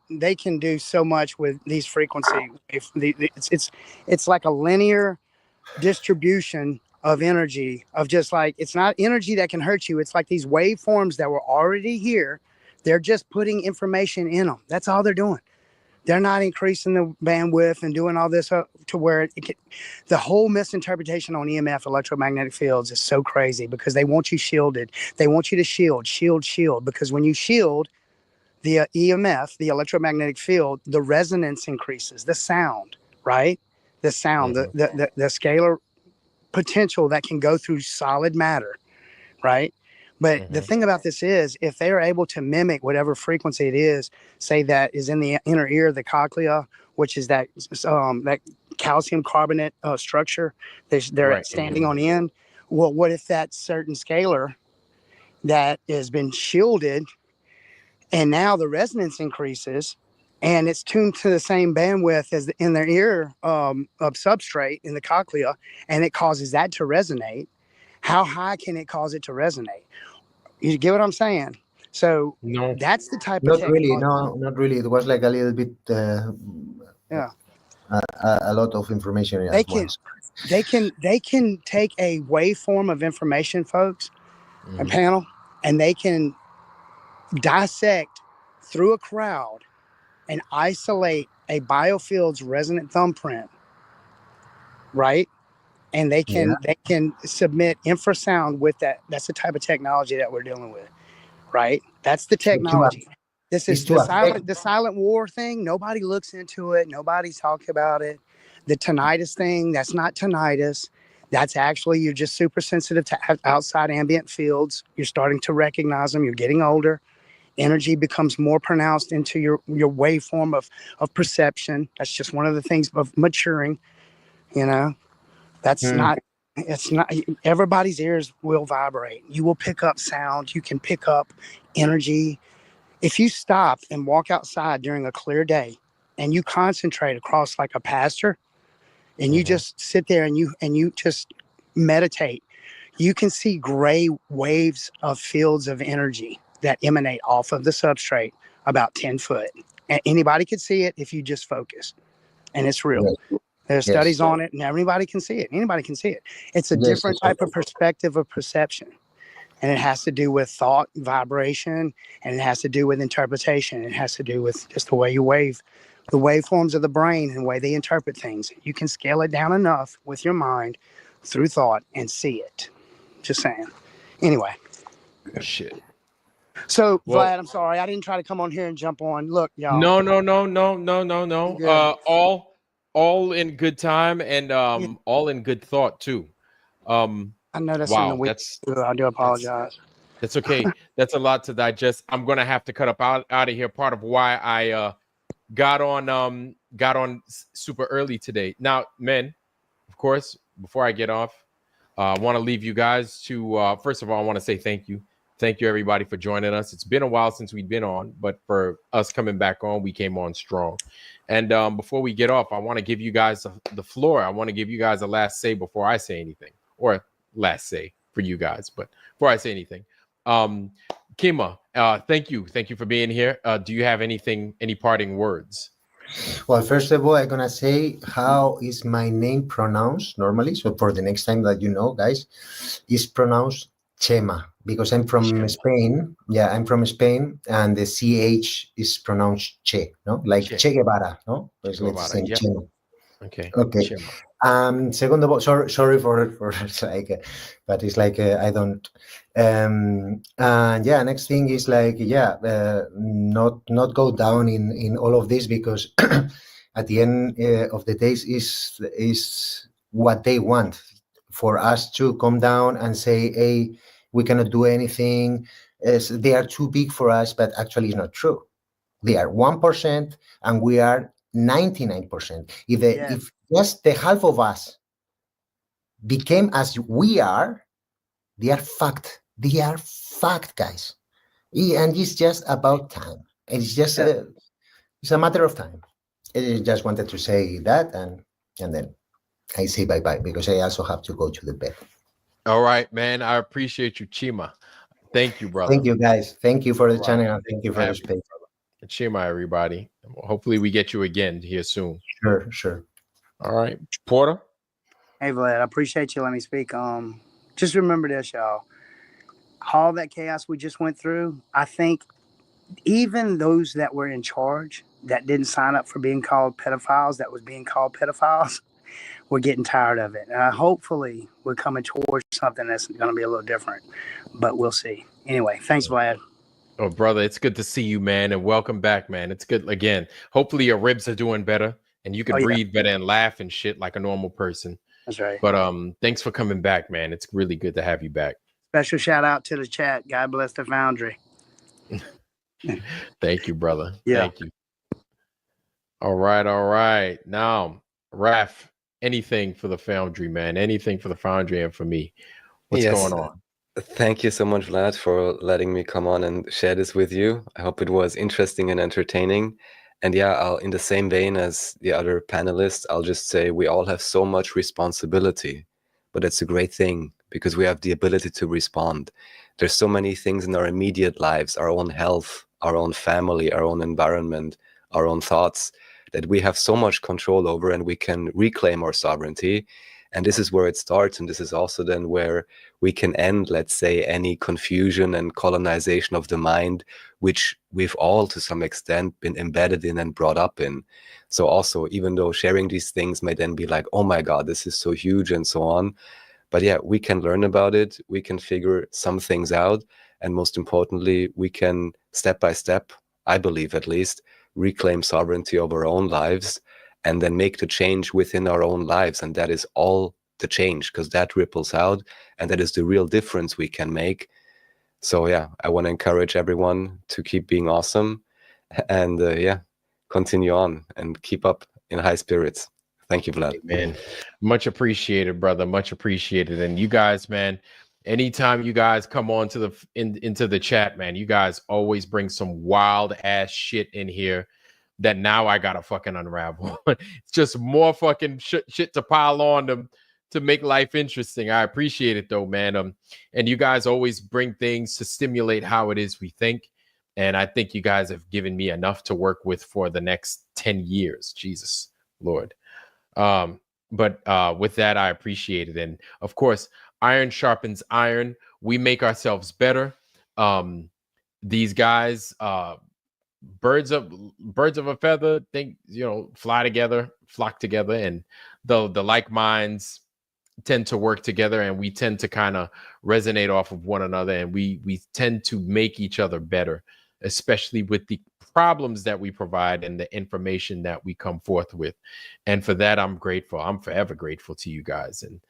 do so much with these frequency. It's like a linear distribution of energy, of just like, it's not energy that can hurt you. It's like these waveforms that were already here. They're just putting information in them. That's all they're doing. They're not increasing the bandwidth and doing all this to where the whole misinterpretation on EMF, electromagnetic fields, is so crazy because they want you shielded. They want you to shield, because when you shield the EMF, the electromagnetic field, the resonance increases, the sound, right? The sound, the scalar potential that can go through solid matter, right? But the thing about this is, if they are able to mimic whatever frequency it is, say that is in the inner ear, the cochlea, which is that calcium carbonate structure, they're standing on end. Well, what if that certain scalar that has been shielded, and now the resonance increases, and it's tuned to the same bandwidth as in their ear of substrate in the cochlea, and it causes that to resonate? How high can it cause it to resonate? You get what I'm saying? So that's the type of
technology. Not really. It was like a little bit. A lot of information. They
can take a waveform of information, folks, a panel, and they can dissect through a crowd and isolate a biofield's resonant thumbprint, right? And they can submit infrasound with that. That's the type of technology that we're dealing with, right? That's the technology. This is the silent war thing. Nobody looks into it. Nobody's talking about it. The tinnitus thing, that's not tinnitus. That's actually, you're just super sensitive to outside ambient fields. You're starting to recognize them. You're getting older. Energy becomes more pronounced into your waveform of perception. That's just one of the things of maturing, you know. That's it's not, everybody's ears will vibrate. You will pick up sound. You can pick up energy. If you stop and walk outside during a clear day and you concentrate across like a pasture and you just sit there and you just meditate, you can see gray waves of fields of energy that emanate off of the substrate about 10 foot. And anybody could see it if you just focus. And it's real. Yes. There's studies on it, and everybody can see it. Anybody can see it. It's a different type of perspective of perception. And it has to do with thought, vibration, and it has to do with interpretation. It has to do with just the way you wave, the waveforms of the brain and the way they interpret things. You can scale it down enough with your mind through thought and see it. Just saying. Anyway.
Shit.
So, Vlad, I'm sorry. I didn't try to come on here and jump on. Look, y'all.
No. All in good time and all in good thought too.
I know that's in the week. I do apologize.
That's okay. That's a lot to digest. I'm gonna have to cut up out of here. Part of why I got on super early today. Now, men, of course, before I get off, I want to leave you guys to first of all, I want to say thank you Thank you, everybody, for joining us. It's been a while since we've been on, but for us coming back on, we came on strong. And before we get off, I want to give you guys the floor. I want to give you guys a last say before I say anything, or last say for you guys. But before I say anything, Kima, thank you for being here. Do you have any parting words?
Well, first of all, I'm gonna say how is my name pronounced normally. So for the next time that you know, guys, it's pronounced Chema, because I'm from Spain. Yeah, I'm from Spain, and the CH is pronounced Che, no? Like Che Guevara, no? It's like the same,
yeah.
Chema.
Okay.
Chema. Second of all, sorry for like, but it's like I don't. And yeah, next thing is like, not go down in all of this, because at the end of the days is what they want for us to come down and say, hey, we cannot do anything. They are too big for us, but actually it's not true. They are 1% and we are 99%. If just the half of us became as we are, they are fucked. They are fucked, guys. And it's just about time. It's just it's a matter of time. I just wanted to say that, and then I say bye-bye, because I also have to go to the bed.
All right, man. I appreciate you, Chima. Thank you, brother.
Thank you, guys. Thank you for the channel, and thank you for the space.
Chima, everybody. Hopefully we get you again here soon.
Sure.
All right. Porter?
Hey, Vlad, I appreciate you letting me speak. Just remember this, y'all. All that chaos we just went through, I think even those that were in charge that didn't sign up for being called pedophiles, that was being called pedophiles, we're getting tired of it. Hopefully we're coming towards something that's going to be a little different, but we'll see. Anyway, thanks, Vlad.
Oh, brother, it's good to see you, man, and welcome back, man. It's good. Again, hopefully your ribs are doing better and you can breathe better and laugh and shit like a normal person.
That's right.
But thanks for coming back, man. It's really good to have you back.
Special shout out to the chat. God bless the Foundry.
Thank you, brother.
Yeah.
Thank you. All right. Now, Raf, anything for the Foundry, man. Anything for the Foundry and for me. What's going on?
Thank you so much, Vlad, for letting me come on and share this with you. I hope it was interesting and entertaining. And yeah, in the same vein as the other panelists, I'll just say we all have so much responsibility, but it's a great thing because we have the ability to respond. There's so many things in our immediate lives, our own health, our own family, our own environment, our own thoughts, that we have so much control over, and we can reclaim our sovereignty. And this is where it starts. And this is also then where we can end, let's say, any confusion and colonization of the mind, which we've all, to some extent, been embedded in and brought up in. So also, even though sharing these things may then be like, oh my God, this is so huge and so on. But yeah, we can learn about it. We can figure some things out. And most importantly, we can step by step, I believe at least, reclaim sovereignty over our own lives, and then make the change within our own lives. And that is all the change, because that ripples out, and that is the real difference we can make. So yeah, I want to encourage everyone to keep being awesome, and continue on and keep up in high spirits. Thank you, Vlad.
Man, much appreciated, brother. Much appreciated. And you guys, man, anytime you guys come on to into the chat, man, you guys always bring some wild ass shit in here that now I gotta fucking unravel. It's just more fucking shit to pile on them to make life interesting. I appreciate it though, man. And you guys always bring things to stimulate how it is we think. And I think you guys have given me enough to work with for the next 10 years. Jesus Lord. But with that, I appreciate it. And of course, iron sharpens iron. We make ourselves better. These guys, birds of a feather, fly together, flock together, and the like minds tend to work together, and we tend to kind of resonate off of one another, and we tend to make each other better, especially with the problems that we provide and the information that we come forth with. And for that, I'm grateful. I'm forever grateful to you guys. And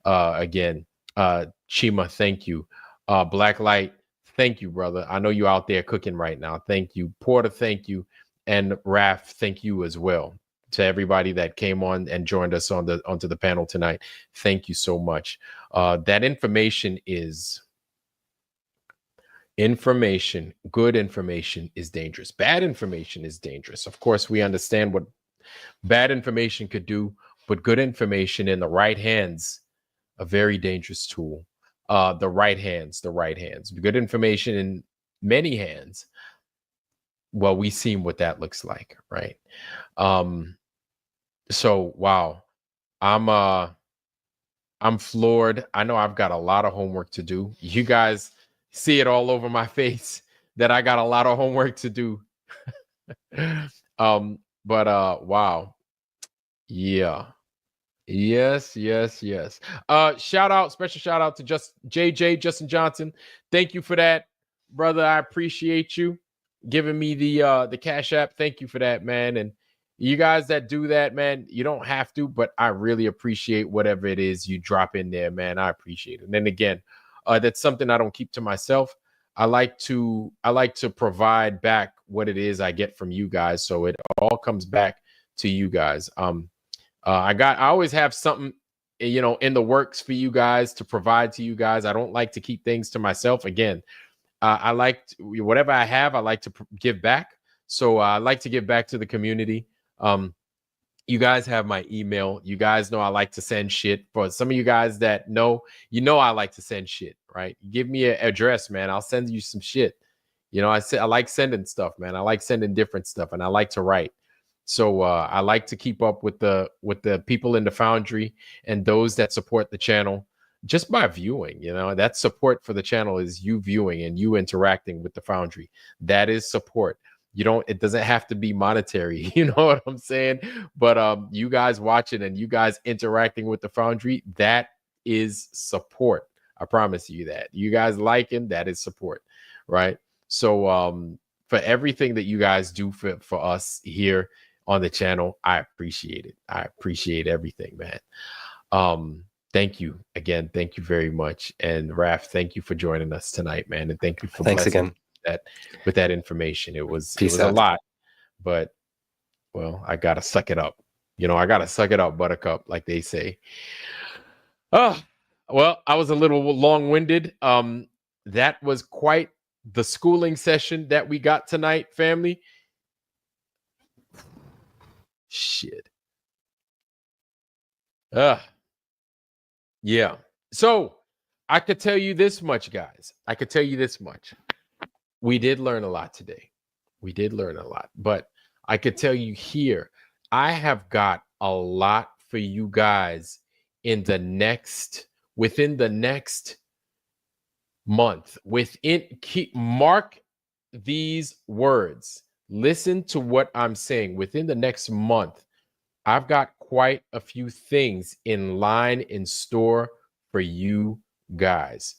again, Chima, thank you. Blacklight, thank you, brother. I know you're out there cooking right now. Thank you. Porter, thank you. And Raf, thank you as well. To everybody that came on and joined us onto the panel tonight, thank you so much. That information is Information, good information is dangerous. Bad information is dangerous. Of course, we understand what bad information could do, but good information in the right hands, a very dangerous tool. The right hands. Good information in many hands. Well, we've seen what that looks like, right? So wow, I'm floored. I know I've got a lot of homework to do. You guys see it all over my face that I got a lot of homework to do. But wow. Yeah. Yes. Special shout out to JJ Justin Johnson. Thank you for that, brother. I appreciate you giving me the Cash App. Thank you for that, man. And you guys that do that, man, you don't have to, but I really appreciate whatever it is you drop in there, man. I appreciate it. And then again, that's something I don't keep to myself. I like to provide back what it is I get from you guys, so it all comes back to you guys. I always have something, in the works for you guys to provide to you guys. I don't like to keep things to myself. Again, I like whatever I have, I like to give back. So I like to give back to the community. You guys have my email. You guys know I like to send shit. For some of you guys that know, I like to send shit, right? Give me an address, man. I'll send you some shit. I like sending stuff, man. I like sending different stuff, and I like to write. So I like to keep up with the people in the Foundry and those that support the channel just by viewing. That support for the channel is you viewing and you interacting with the Foundry. That is support. It doesn't have to be monetary, you know what I'm saying? But you guys watching and you guys interacting with the Foundry, that is support. I promise you that. You guys liking, that is support, right? So for everything that you guys do for us here on the channel, I appreciate it. I appreciate everything, man. Thank you again. Thank you very much. And Raph, thank you for joining us tonight, man. And thank you for
Thanks again
with that information. It was
Peace
a
out.
lot, but well, I gotta suck it up. I gotta suck it up, buttercup, like they say. Oh, well, I was a little long-winded. That was quite the schooling session that we got tonight, family. Shit. Yeah. So I could tell you this much, guys. We did learn a lot today. But I could tell you here, I have got a lot for you guys within the next month. Mark these words. Listen to what I'm saying. Within the next month, I've got quite a few things in line, in store for you guys.